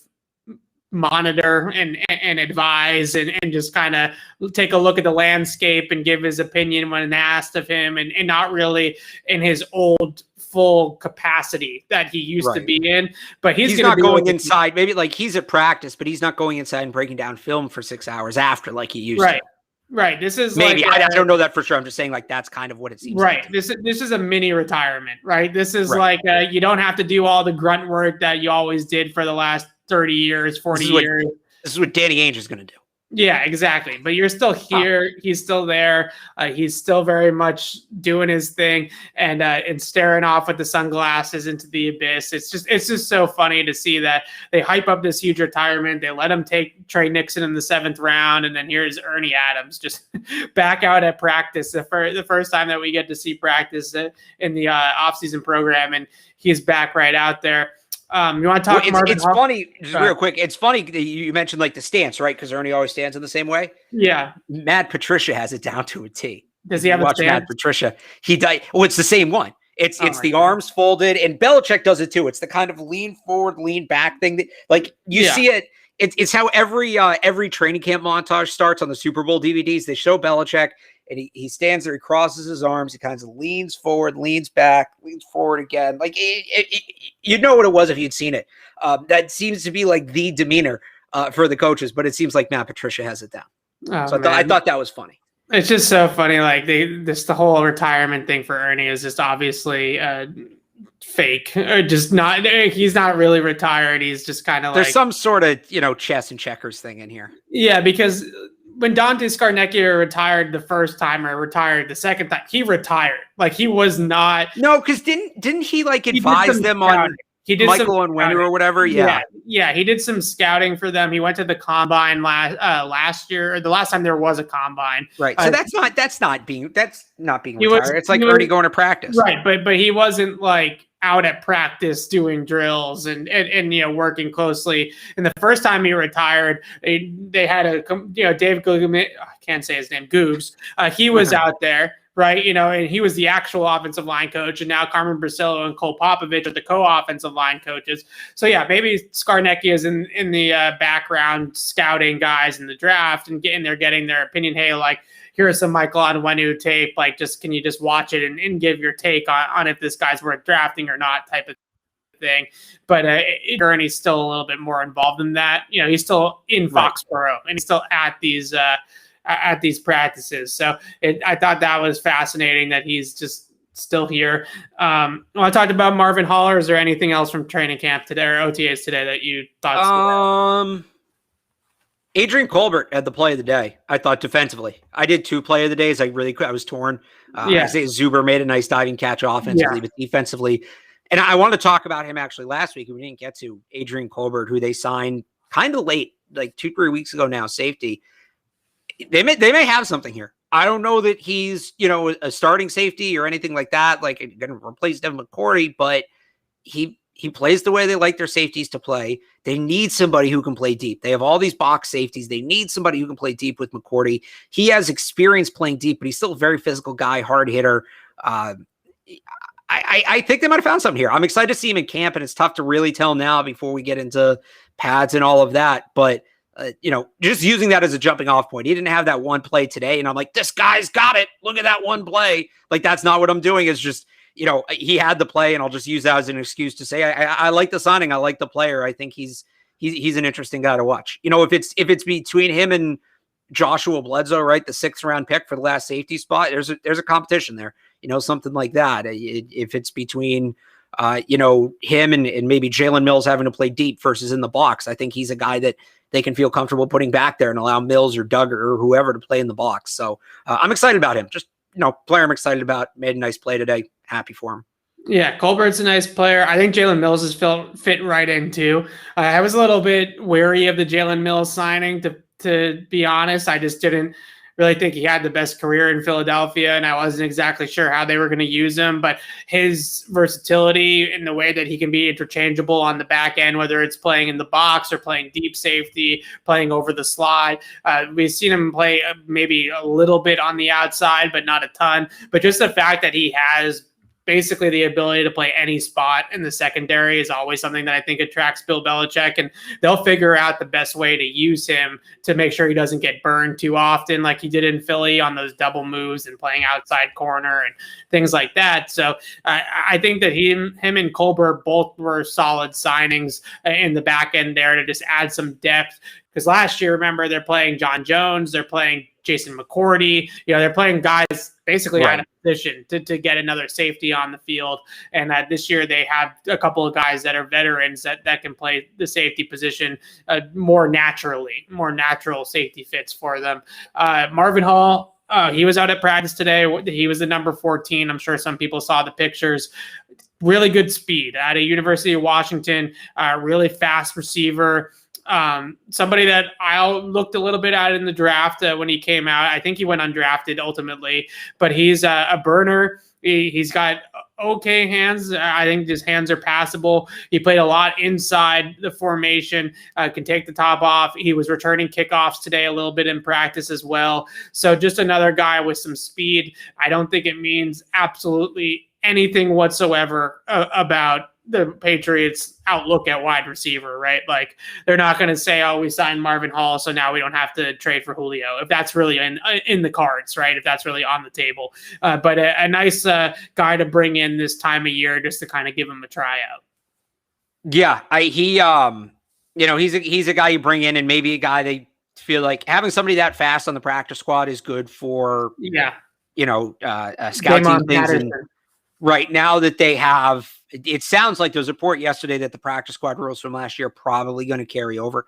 monitor and advise and just kind of take a look at the landscape and give his opinion when asked of him, and not really in his old full capacity that he used to be in. But he's not going inside. Maybe like he's at practice, but he's not going inside and breaking down film for 6 hours after like he used to. Right. This is maybe I don't know that for sure. I'm just saying like that's kind of what it seems like. This is a mini retirement, right? This is like you don't have to do all the grunt work that you always did for the last 30 years, 40 years. This is what Danny Ainge is going to do. Yeah, exactly. But you're still here. He's still there. He's still very much doing his thing and staring off with the sunglasses into the abyss. It's just so funny to see that they hype up this huge retirement. They let him take Trey Nixon in the 7th round, and then here's Ernie Adams just back out at practice. The first time that we get to see practice in the offseason program, and he's back right out there. You want to talk? It's funny, just real quick. It's funny that you mentioned like the stance, right? Because Ernie always stands in the same way. Yeah. Matt Patricia has it down to a T. Does he have a stance? Matt Patricia. He died. Oh, it's the same one. It's the arms folded, and Belichick does it too. It's the kind of lean forward, lean back thing that like you see it. It's how every training camp montage starts on the Super Bowl DVDs. They show Belichick, and he stands there, he crosses his arms, he kind of leans forward, leans back, leans forward again. Like you'd know what it was if you'd seen it. That seems to be like the demeanor for the coaches, but it seems like Matt Patricia has it down. So I thought that was funny. It's just so funny. Like the whole retirement thing for Ernie is just obviously fake, or just not. He's not really retired. He's just kind of there's some sort of chess and checkers thing in here. Yeah, because when Dante Scarnecchia retired the first time or retired the second time, he retired. Like he was not. No, because didn't he like advise them on Michael Onwenu or whatever? Yeah, he did some scouting for them. He went to the combine last year, or the last time there was a combine. Right. So that's not being retired. It's like already going to practice. Right, but he wasn't like out at practice doing drills and working closely. And the first time he retired, they had Dave Googman, I can't say his name, Goobs. He was out there. Right, and he was the actual offensive line coach, and now Carmen Brasillo and Cole Popovich are the co-offensive line coaches. So yeah, maybe Scarnecchia is in the background scouting guys in the draft and getting their opinion. Hey, like here's some Michael Onwenu tape. Like, can you just watch it and give your take on if this guy's worth drafting or not, type of thing. But Gurney's still a little bit more involved in that. He's still in Foxborough and he's still at these practices. So I thought that was fascinating that he's just still here. I talked about Marvin Hall, or is there anything else from training camp today or OTAs today that you thought? Adrian Colbert had the play of the day. I thought defensively. I did 2 play of the days. I was torn. Isaiah Zuber made a nice diving catch offensively, but defensively. And I wanted to talk about him actually last week. We didn't get to Adrian Colbert, who they signed kind of late, like 2-3 weeks ago now, safety. They may have something here. I don't know that he's, a starting safety or anything like that, like going to replace Devin McCourty, but he plays the way they like their safeties to play. They need somebody who can play deep. They have all these box safeties. They need somebody who can play deep with McCourty. He has experience playing deep, but he's still a very physical guy, hard hitter. I think they might have found something here. I'm excited to see him in camp, and it's tough to really tell now before we get into pads and all of that, but just using that as a jumping off point. He didn't have that one play today, and I'm like, this guy's got it. Look at that one play. Like, that's not what I'm doing. It's just, he had the play, and I'll just use that as an excuse to say I like the signing. I like the player. I think he's an interesting guy to watch. If it's between him and Joshua Bledsoe, right, the 6th round pick for the last safety spot, there's a competition there. Something like that. If it's between him and maybe Jalen Mills having to play deep versus in the box, I think he's a guy that they can feel comfortable putting back there and allow Mills or Doug or whoever to play in the box. So I'm excited about him. Just, player I'm excited about. Made a nice play today. Happy for him. Yeah, Colbert's a nice player. I think Jalen Mills has fit right in too. I was a little bit wary of the Jalen Mills signing, to be honest. I just didn't really think he had the best career in Philadelphia, and I wasn't exactly sure how they were going to use him. But his versatility in the way that he can be interchangeable on the back end, whether it's playing in the box or playing deep safety, playing over the slot. We've seen him play maybe a little bit on the outside, but not a ton. But just the fact that he has basically the ability to play any spot in the secondary is always something that I think attracts Bill Belichick, and they'll figure out the best way to use him to make sure he doesn't get burned too often like he did in Philly on those double moves and playing outside corner and things like that. So I think that him and Colbert both were solid signings in the back end there to just add some depth. Because last year, remember, they're playing John Jones, they're playing Jason McCourty. They're playing guys basically out of position to get another safety on the field. And this year they have a couple of guys that are veterans that can play the safety position more natural safety fits for them. Marvin Hall, he was out at practice today. He was the number 14. I'm sure some people saw the pictures. Really good speed at a University of Washington, really fast receiver. Somebody that I looked a little bit at in the draft when he came out. I think he went undrafted ultimately, but he's a burner. He's got okay hands. I think his hands are passable. He played a lot inside the formation, can take the top off. He was returning kickoffs today a little bit in practice as well. So just another guy with some speed. I don't think it means absolutely anything whatsoever about the Patriots' outlook at wide receiver, right? Like, they're not going to say, oh, we signed Marvin Hall, so now we don't have to trade for Julio, if that's really in the cards, right? If that's really on the table. But a nice guy to bring in this time of year just to kind of give him a tryout. Yeah, he's a guy you bring in, and maybe a guy they feel like having somebody that fast on the practice squad is good for, scout team things. And right now that they have it sounds like there's a report yesterday that the practice squad rules from last year are probably going to carry over.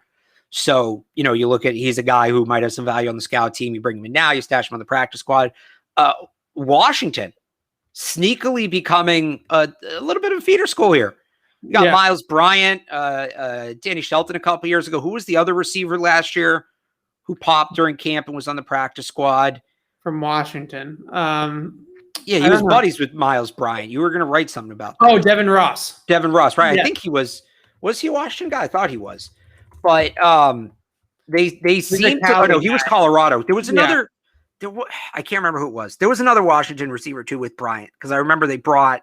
So, you look at, he's a guy who might have some value on the scout team. You bring him in now, you stash him on the practice squad. Washington sneakily becoming a little bit of a feeder school here. You got Miles Bryant, Danny Shelton a couple years ago. Who was the other receiver last year who popped during camp and was on the practice squad? From Washington. He was buddies with Miles Bryant. You were going to write something about that. Oh, Devin Ross. Devin Ross, right. Yeah. I think he was he a Washington guy? I thought he was. But they seemed to – oh, no, he was Colorado. There was another I can't remember who it was. There was another Washington receiver, too, with Bryant, because I remember they brought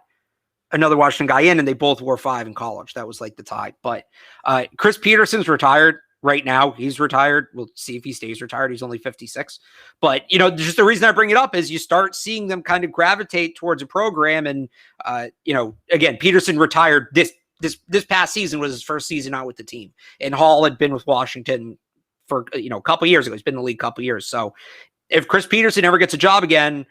another Washington guy in, and they both wore 5 in college. That was like the tie. But Chris Peterson's retired. Right now, he's retired. We'll see if he stays retired. He's only 56. But, just the reason I bring it up is you start seeing them kind of gravitate towards a program. And, again, Peterson retired. This past season was his first season out with the team. And Hall had been with Washington for, a couple years ago. He's been in the league a couple years. So if Chris Peterson ever gets a job again,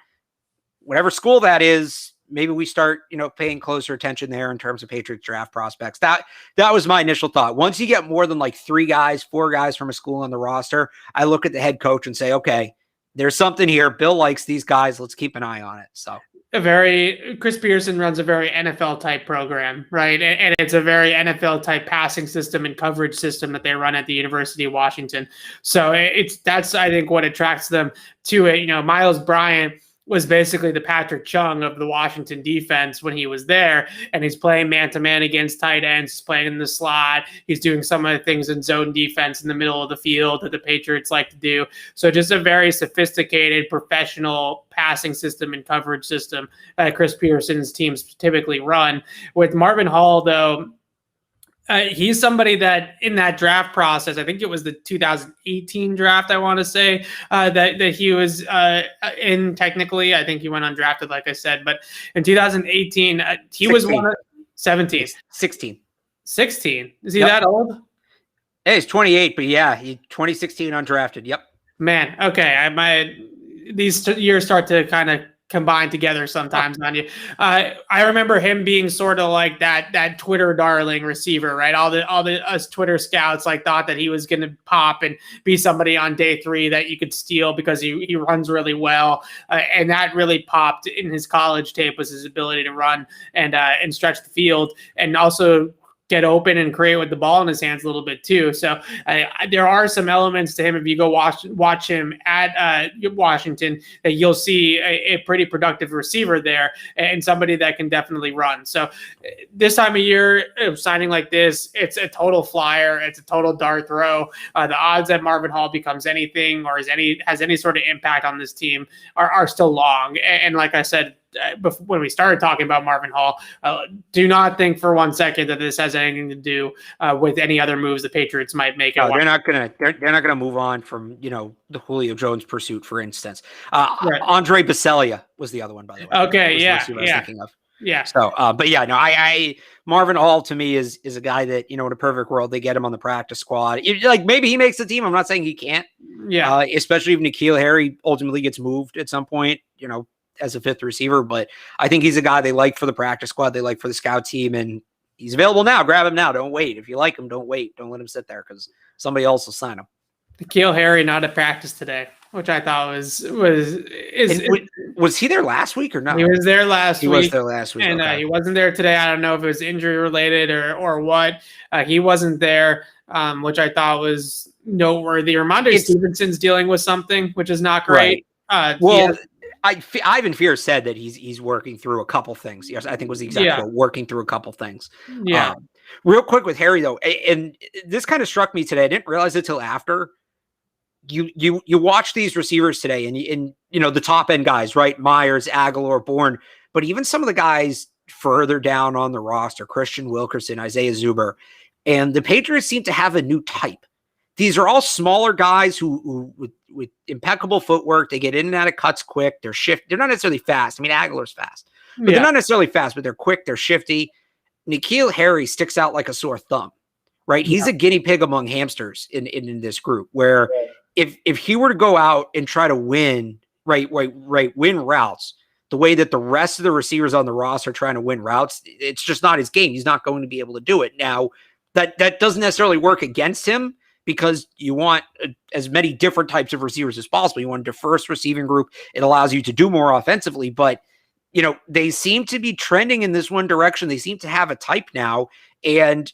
whatever school that is, maybe we start, paying closer attention there in terms of Patriots draft prospects. That was my initial thought. Once you get more than like 3 guys, 4 guys from a school on the roster, I look at the head coach and say, okay, there's something here. Bill likes these guys. Let's keep an eye on it. So Chris Peterson runs a very NFL type program, right? And it's a very NFL type passing system and coverage system that they run at the University of Washington. So that's, I think, what attracts them to it. Miles Bryant was basically the Patrick Chung of the Washington defense when he was there, and he's playing man-to-man against tight ends, he's playing in the slot, he's doing some of the things in zone defense in the middle of the field that the Patriots like to do. So just a very sophisticated, professional passing system and coverage system that Chris Peterson's teams typically run. With Marvin Hall, though, he's somebody that in that draft process, I think it was the 2018 draft, I want to say, that he was in technically. I think he went undrafted, like I said. But in 2018, he 16. Was one of 17. 16. 16. Is he that old? Hey, he's 28, but yeah, he 2016 undrafted. Yep. Man, okay. These years start to kind of combine together sometimes on you. I remember him being sort of like that Twitter darling receiver, right? All the us Twitter scouts thought that he was going to pop and be somebody on day 3 that you could steal because he runs really well, and that really popped in his college tape was his ability to run and stretch the field, and also get open and create with the ball in his hands a little bit too. So there are some elements to him. If you go watch him at Washington, that you'll see a pretty productive receiver there and somebody that can definitely run. So this time of year, signing like this, it's a total flyer. It's a total dart throw. The odds that Marvin Hall becomes anything or has any sort of impact on this team are still long. And like I said, when we started talking about Marvin Hall, do not think for one second that this has anything to do with any other moves the Patriots might make. No, they're not gonna move on from the Julio Jones pursuit, for instance. Right. Andre Basellia was the other one, by the way. Okay, I was thinking of. Yeah. So, but yeah, no, I Marvin Hall to me is a guy that in a perfect world they get him on the practice squad. Maybe he makes the team. I'm not saying he can't. Yeah. Especially if N'Keal Harry ultimately gets moved at some point. As a 5th receiver, but I think he's a guy they like for the practice squad, they like for the scout team, and he's available now. Grab him now. Don't wait. If you like him, don't wait. Don't let him sit there because somebody else will sign him. N'Keal Harry not at practice today, which I thought was he there last week or not? He was there last week. He was there last week, and he wasn't there today. I don't know if it was injury related or what. He wasn't there, which I thought was noteworthy. Ramondre Stevenson's dealing with something, which is not great. Right. Ivan Fear said that he's working through a couple things. Yes, I think was the exact quote, working through a couple things. Yeah. Real quick with Harry though, and this kind of struck me today. I didn't realize it till after. You watch these receivers today, and the top end guys, right? Myers, Aguilar, Bourne, but even some of the guys further down on the roster, Christian Wilkerson, Isaiah Zuber, and the Patriots seem to have a new type. These are all smaller guys who with impeccable footwork. They get in and out of cuts quick. They're They're not necessarily fast. I mean, Aguilar's fast, but they're not necessarily fast, but they're quick. They're shifty. N'Keal Harry sticks out like a sore thumb, right? He's a guinea pig among hamsters in this group, where if he were to go out and try to win, win routes, the way that the rest of the receivers on the roster are trying to win routes, it's just not his game. He's not going to be able to do it. Now, that doesn't necessarily work against him because you want as many different types of receivers as possible. You want a diverse receiving group. It allows you to do more offensively, but they seem to be trending in this one direction. They seem to have a type now. And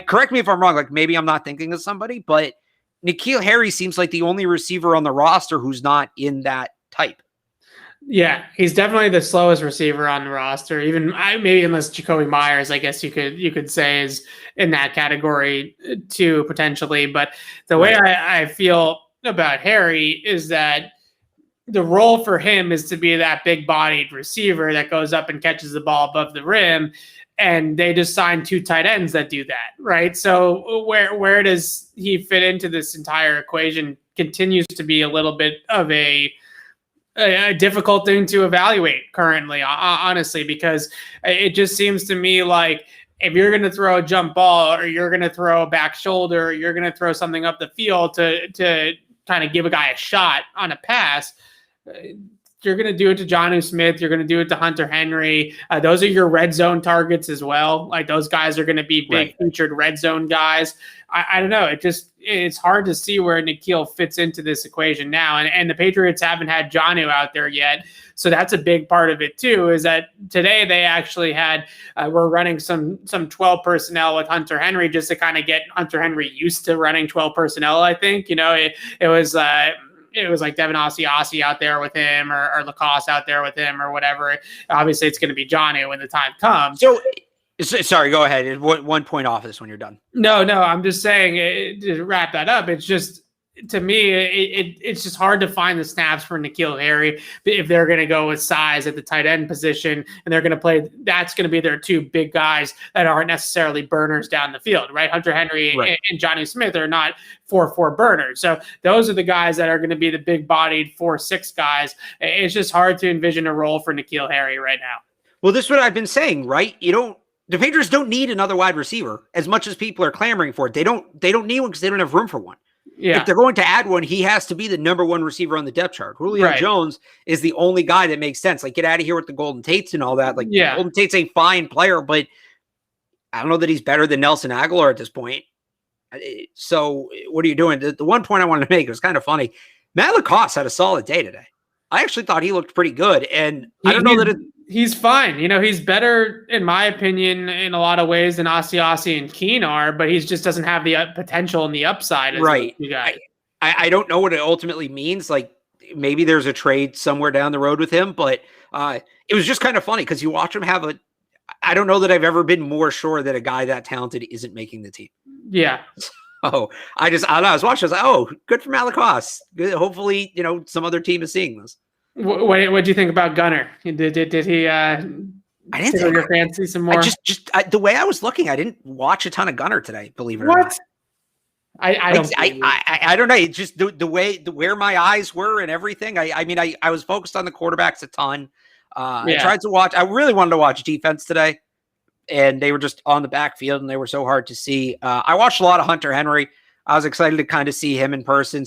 correct me if I'm wrong, like maybe I'm not thinking of somebody, but N'Keal Harry seems like the only receiver on the roster who's not in that type. Yeah, he's definitely the slowest receiver on the roster. Even maybe unless Jacoby Myers, I guess you could say is in that category too, potentially. But the way I feel about Harry is that the role for him is to be that big-bodied receiver that goes up and catches the ball above the rim, and they just signed 2 tight ends that do that, right? So where does he fit into this entire equation continues to be a little bit of a difficult thing to evaluate currently, honestly, because it just seems to me like if you're going to throw a jump ball or you're going to throw a back shoulder, or you're going to throw something up the field to kind of give a guy a shot on a pass, you're going to do it to Jonnu Smith. You're going to do it to Hunter Henry. Those are your red zone targets as well. Like those guys are going to be big featured red zone guys. I don't know. It's hard to see where N'Keal fits into this equation now. And the Patriots haven't had Jonnu out there yet. So that's a big part of it too, is that today they actually we're running some 12 personnel with Hunter Henry just to kind of get Hunter Henry used to running 12 personnel. I think, it was like Devin Asiasi out there with him or Lacoste out there with him or whatever. Obviously, it's going to be Jonnu when the time comes. So, sorry, go ahead. 1 point off this when you're done. No, I'm just saying to wrap that up. It's just, to me, it's just hard to find the snaps for N'Keal Harry if they're going to go with size at the tight end position and they're going to play. That's going to be their 2 big guys that aren't necessarily burners down the field, right? Hunter Henry and Jonnu Smith are not 4-4 burners. So those are the guys that are going to be the big-bodied 4-6 guys. It's just hard to envision a role for N'Keal Harry right now. Well, this is what I've been saying, right? The Patriots don't need another wide receiver as much as people are clamoring for it. They don't need one because they don't have room for one. Yeah. If they're going to add one, he has to be the number 1 receiver on the depth chart. Julio Jones is the only guy that makes sense. Like, get out of here with the Golden Tates and all that. Like, Golden Tate's a fine player, but I don't know that he's better than Nelson Aguilar at this point. So what are you doing? The 1 point I wanted to make, it was kind of funny. Matt Lacoste had a solid day today. I actually thought he looked pretty good. And I don't know that he's fine. He's better, in my opinion, in a lot of ways than Asiasi and Quinn are, but he just doesn't have the potential and the upside. As you guys. I don't know what it ultimately means. Like, maybe there's a trade somewhere down the road with him, but it was just kind of funny because you watch him have I don't know that I've ever been more sure that a guy that talented isn't making the team. Yeah. Oh, I don't know. I was watching. I was like, oh, good for Matt Lacoste. Good. Hopefully, some other team is seeing this. What do you think about Gunner? Did he? I didn't think your fancy some more. The way I was looking, I didn't watch a ton of Gunner today. Believe it or not. I don't know. It's just the way where my eyes were and everything. I was focused on the quarterbacks a ton. I tried to watch. I really wanted to watch defense today, and they were just on the backfield, and they were so hard to see. I watched a lot of Hunter Henry. I was excited to kind of see him in person.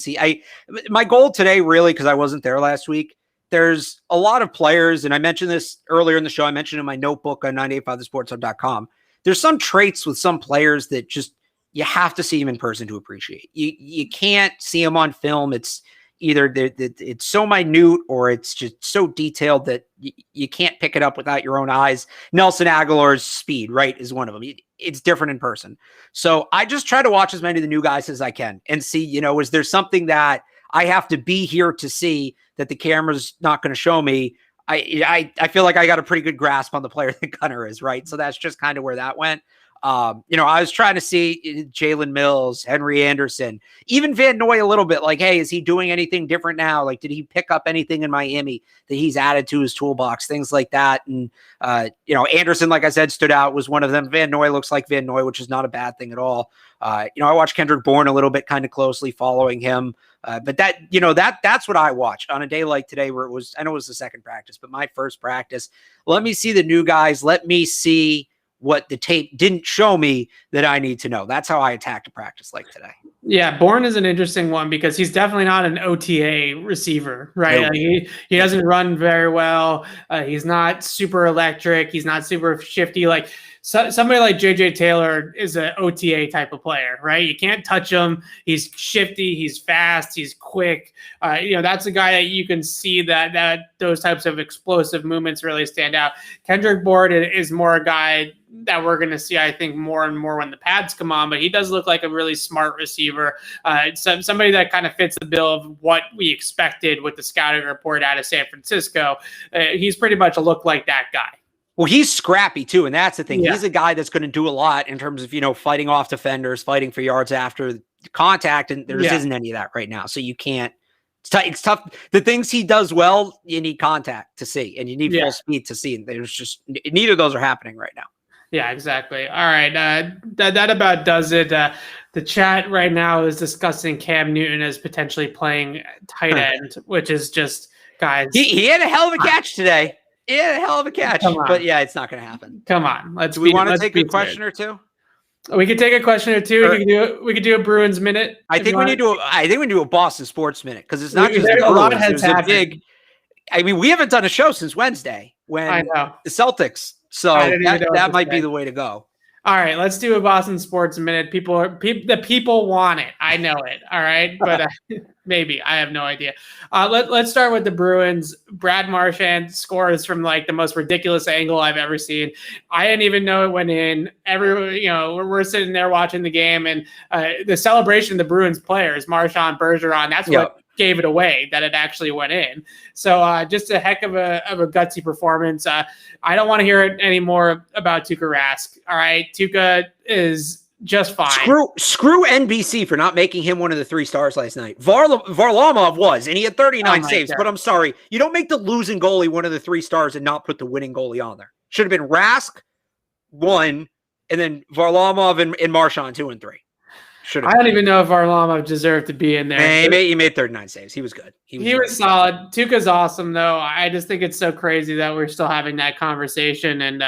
My goal today, really, because I wasn't there last week, there's a lot of players, and I mentioned this earlier in the show. I mentioned in my notebook on 985thesportshub.com. There's some traits with some players that just you have to see them in person to appreciate. You can't see them on film. It's either it's so minute or it's just so detailed that you can't pick it up without your own eyes. Nelson Aguilar's speed, right, is one of them. It's different in person. So I just try to watch as many of the new guys as I can and see, is there something that I have to be here to see that the camera's not going to show me? I feel like I got a pretty good grasp on the player that Gunner is, right? So that's just kind of where that went. I was trying to see Jalen Mills, Henry Anderson, even Van Noy a little bit. Like, hey, is he doing anything different now? Like, did he pick up anything in Miami that he's added to his toolbox? Things like that. And, Anderson, like I said, stood out, was one of them. Van Noy looks like Van Noy, which is not a bad thing at all. I watched Kendrick Bourne a little bit, kind of closely following him. But that's what I watched on a day like today where I know it was the second practice, but my first practice. Let me see the new guys. Let me see what the tape didn't show me that I need to know. That's how I attacked a practice like today. Yeah, Bourne is an interesting one because he's definitely not an OTA receiver, right? No. Like he doesn't run very well. He's not super electric. He's not super shifty. Like somebody like JJ Taylor is an OTA type of player, right? You can't touch him. He's shifty. He's fast. He's quick. That's a guy that you can see that those types of explosive movements really stand out. Kendrick Bourne is more a guy that we're going to see, I think, more and more when the pads come on, but he does look like a really smart receiver. Somebody that kind of fits the bill of what we expected with the scouting report out of San Francisco. He's pretty much looked like that guy. Well, he's scrappy too, and that's the thing. Yeah. He's a guy that's going to do a lot in terms of, fighting off defenders, fighting for yards after contact, and there isn't any of that right now. So you can't. It's tough. The things he does well, you need contact to see, and you need full speed to see. And there's just neither of those are happening right now. Yeah, exactly. All right. That about does it. The chat right now is discussing Cam Newton as potentially playing tight end, which is just, guys. He had a hell of a catch today. He had a hell of a catch. But yeah, it's not going to happen. Come on. Do we want to take a question or two? We could take a question or two. We could do a Bruins minute. I think we need to do a Boston sports minute because it's not just the a lot Bruins. has happened. We haven't done a show since Wednesday when the Celtics. So that might be the way to go. All right, let's do a Boston sports minute. The people want it. I know it. All right, but maybe I have no idea. Let's start with the Bruins. Brad Marchand scores from like the most ridiculous angle I've ever seen. I didn't even know it went in. We're sitting there watching the game, and the celebration of the Bruins players, Marchand, Bergeron. That's what gave it away, that it actually went in. So just a heck of a gutsy performance. I don't want to hear it anymore about Tuukka Rask. All right, Tuukka is just fine. Screw NBC for not making him one of the 3 stars last night. Varlamov was, and he had 39 saves. God. But I'm sorry, you don't make the losing goalie one of the 3 stars and not put the winning goalie on there. Should have been Rask 1, and then Varlamov and Marchand 2 and 3. I don't even know if Varlamov deserved to be in there. He made 39 saves. He was good. He was solid. Tuukka's awesome, though. I just think it's so crazy that we're still having that conversation. And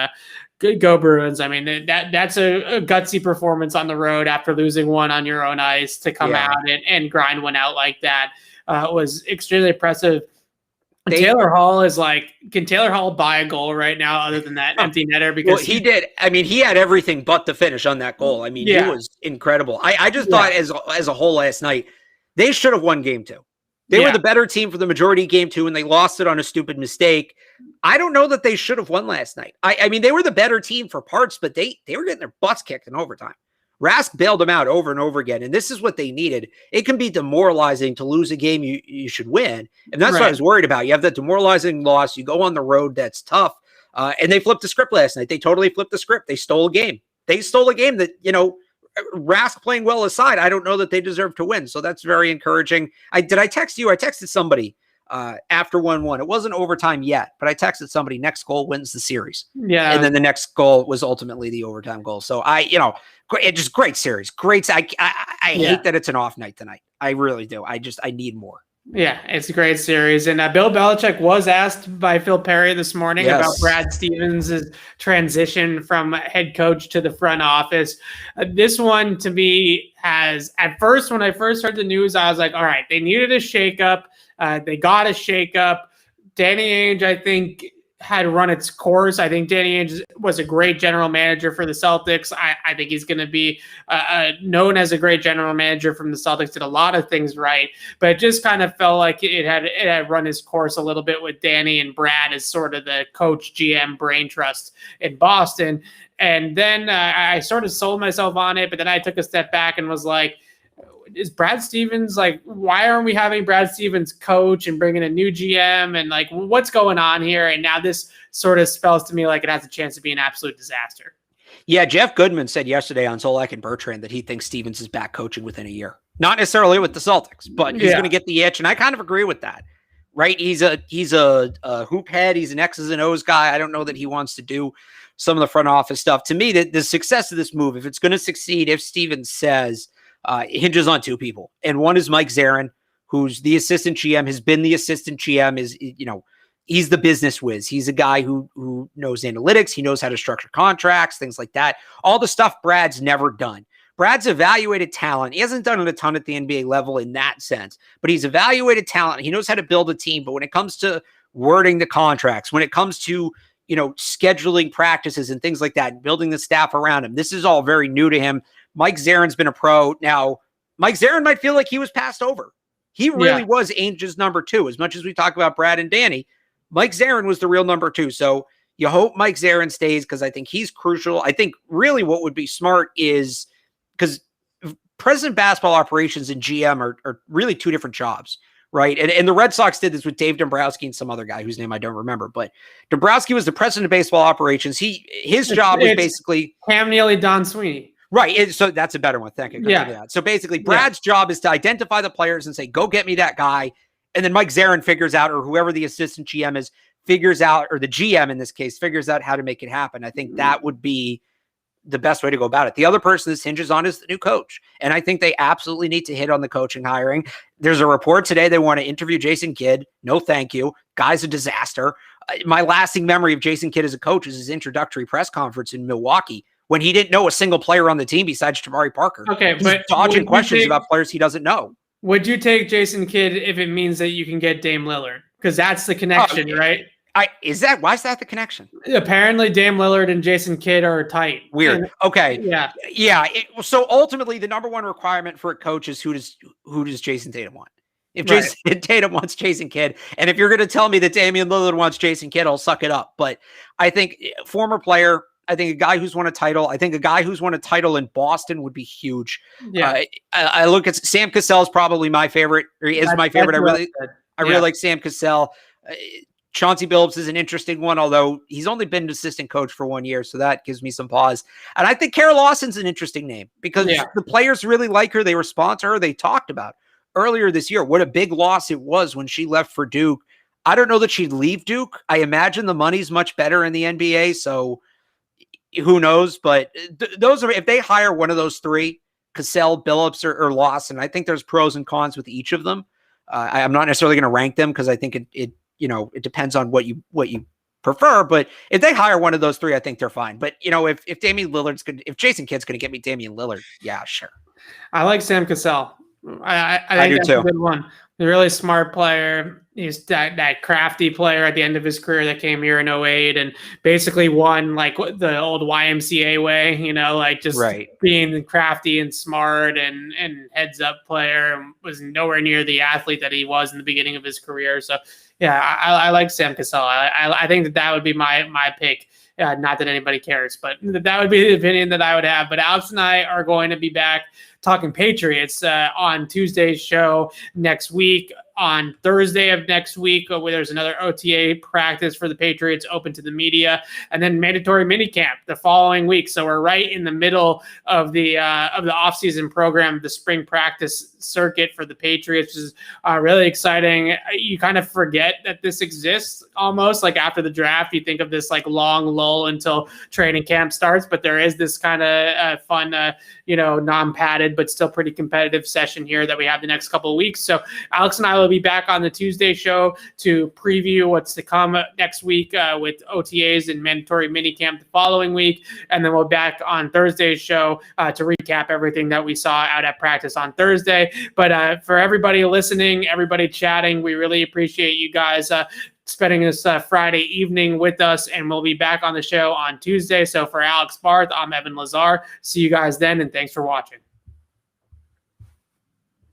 go Bruins. I mean, that's a gutsy performance on the road after losing one on your own ice to come out and grind one out like that was extremely impressive. Taylor Hall is like, can Taylor Hall buy a goal right now other than that empty netter? Because he did. I mean, he had everything but the finish on that goal. I mean, he was incredible. I just thought as a whole last night, they should have won game 2. They were the better team for the majority of game 2, and they lost it on a stupid mistake. I don't know that they should have won last night. I mean, they were the better team for parts, but they were getting their butts kicked in overtime. Rask bailed them out over and over again, and this is what they needed. It can be demoralizing to lose a game you should win, and that's what I was worried about. You have that demoralizing loss. You go on the road, that's tough, and they flipped the script last night. They totally flipped the script. They stole a game. They stole a game that, Rask playing well aside, I don't know that they deserve to win, so that's very encouraging. Did I text you? I texted somebody after 1-1. It wasn't overtime yet, but I texted somebody, next goal wins the series. Yeah. And then the next goal was ultimately the overtime goal. So just great series. Great. I hate that it's an off night tonight. I really do. I need more. Yeah, it's a great series. And Bill Belichick was asked by Phil Perry this morning about Brad Stevens' transition from head coach to the front office. This one to me has, at first, when I first heard the news, I was like, all right, they needed a shakeup. They got a shakeup. Danny Ainge, I think, had run its course. I think Danny Ainge was a great general manager for the Celtics. I think he's going to be known as a great general manager from the Celtics. Did a lot of things right, but it just kind of felt like it had run its course a little bit with Danny and Brad as sort of the coach, GM, brain trust in Boston. And then I sort of sold myself on it, but then I took a step back and was like, is Brad Stevens, like, why aren't we having Brad Stevens coach and bringing a new GM and like, what's going on here? And now this sort of spells to me like it has a chance to be an absolute disaster. Yeah. Jeff Goodman said yesterday on Zolak and Bertrand that he thinks Stevens is back coaching within a year, not necessarily with the Celtics, but he's going to get the itch. And I kind of agree with that, right? He's a hoop head. He's an X's and O's guy. I don't know that he wants to do some of the front office stuff. To me, the success of this move, if it's going to succeed, if Stevens says, hinges on 2 people. And one is Mike Zarin, who's the assistant GM, has been the assistant GM, is, he's the business whiz. He's a guy who knows analytics. He knows how to structure contracts, things like that. All the stuff Brad's never done. Brad's evaluated talent. He hasn't done it a ton at the NBA level in that sense, but he's evaluated talent. He knows how to build a team. But when it comes to wording the contracts, when it comes to, scheduling practices and things like that, and building the staff around him, this is all very new to him. Mike Zarin's been a pro. Now, Mike Zarin might feel like he was passed over. He really was Ainge's number 2. As much as we talk about Brad and Danny, Mike Zarin was the real number 2. So you hope Mike Zarin stays because I think he's crucial. I think really what would be smart is, because president basketball operations and GM are really 2 different jobs, right? And the Red Sox did this with Dave Dombrowski and some other guy whose name I don't remember. But Dombrowski was the president of baseball operations. His job was basically Cam Neely, Don Sweeney. Right. So that's a better one. Thank you. Yeah. So basically, Brad's job is to identify the players and say, go get me that guy. And then Mike Zarin figures out, or whoever the assistant GM is, figures out, or the GM in this case, figures out how to make it happen. I think that would be the best way to go about it. The other person this hinges on is the new coach. And I think they absolutely need to hit on the coaching hiring. There's a report today they want to interview Jason Kidd. No, thank you. Guy's a disaster. My lasting memory of Jason Kidd as a coach is his introductory press conference in Milwaukee, when he didn't know a single player on the team besides Jabari Parker. Okay, he's dodging questions about players he doesn't know. Would you take Jason Kidd if it means that you can get Dame Lillard? Because that's the connection, right? Why is that the connection? Apparently, Dame Lillard and Jason Kidd are tight. Weird. Okay. Yeah. So ultimately, the number one requirement for a coach is who does Jason Tatum want? If Jason Tatum wants Jason Kidd, and if you're going to tell me that Damian Lillard wants Jason Kidd, I'll suck it up. But I think former player. I think a guy who's won a title. I think a guy who's won a title in Boston would be huge. Yeah. I look at Sam Cassell is probably my favorite. Or he is my favorite. I really like Sam Cassell. Chauncey Billups is an interesting one, although he's only been an assistant coach for 1 year, so that gives me some pause. And I think Kara Lawson's an interesting name because the players really like her. They respond to her. They talked about earlier this year what a big loss it was when she left for Duke. I don't know that she'd leave Duke. I imagine the money's much better in the NBA, so who knows? But those are, if they hire one of those 3, Cassell, Billups, or Lawson, I think there's pros and cons with each of them. I'm not necessarily going to rank them because I think it depends on what you prefer. But if they hire one of those 3, I think they're fine. But if Damian Lillard's if Jason Kidd's going to get me Damian Lillard, yeah, sure. I like Sam Cassell. I think that's a good one. A really smart player. He's that crafty player at the end of his career that came here in 2008 and basically won like the old YMCA way, just being crafty and smart and heads up player, and was nowhere near the athlete that he was in the beginning of his career. So yeah, I like Sam Cassell. I think that would be my pick. Not that anybody cares, but that would be the opinion that I would have. But Alex and I are going to be back talking Patriots on Tuesday's show next week. On Thursday of next week, where there's another OTA practice for the Patriots open to the media, and then mandatory minicamp the following week. So we're right in the middle of the offseason program, the spring practice circuit for the Patriots, which is really exciting. You kind of forget that this exists almost. Like after the draft, you think of this like long lull until training camp starts, but there is this kind of fun, non-padded but still pretty competitive session here that we have the next couple of weeks. So Alex and I will be back on the Tuesday show to preview what's to come next week with OTAs and mandatory minicamp the following week. And then we'll be back on Thursday's show to recap everything that we saw out at practice on Thursday. But for everybody listening, everybody chatting, we really appreciate you guys spending this Friday evening with us, and we'll be back on the show on Tuesday. So for Alex Barth, I'm Evan Lazar. See you guys then, and thanks for watching.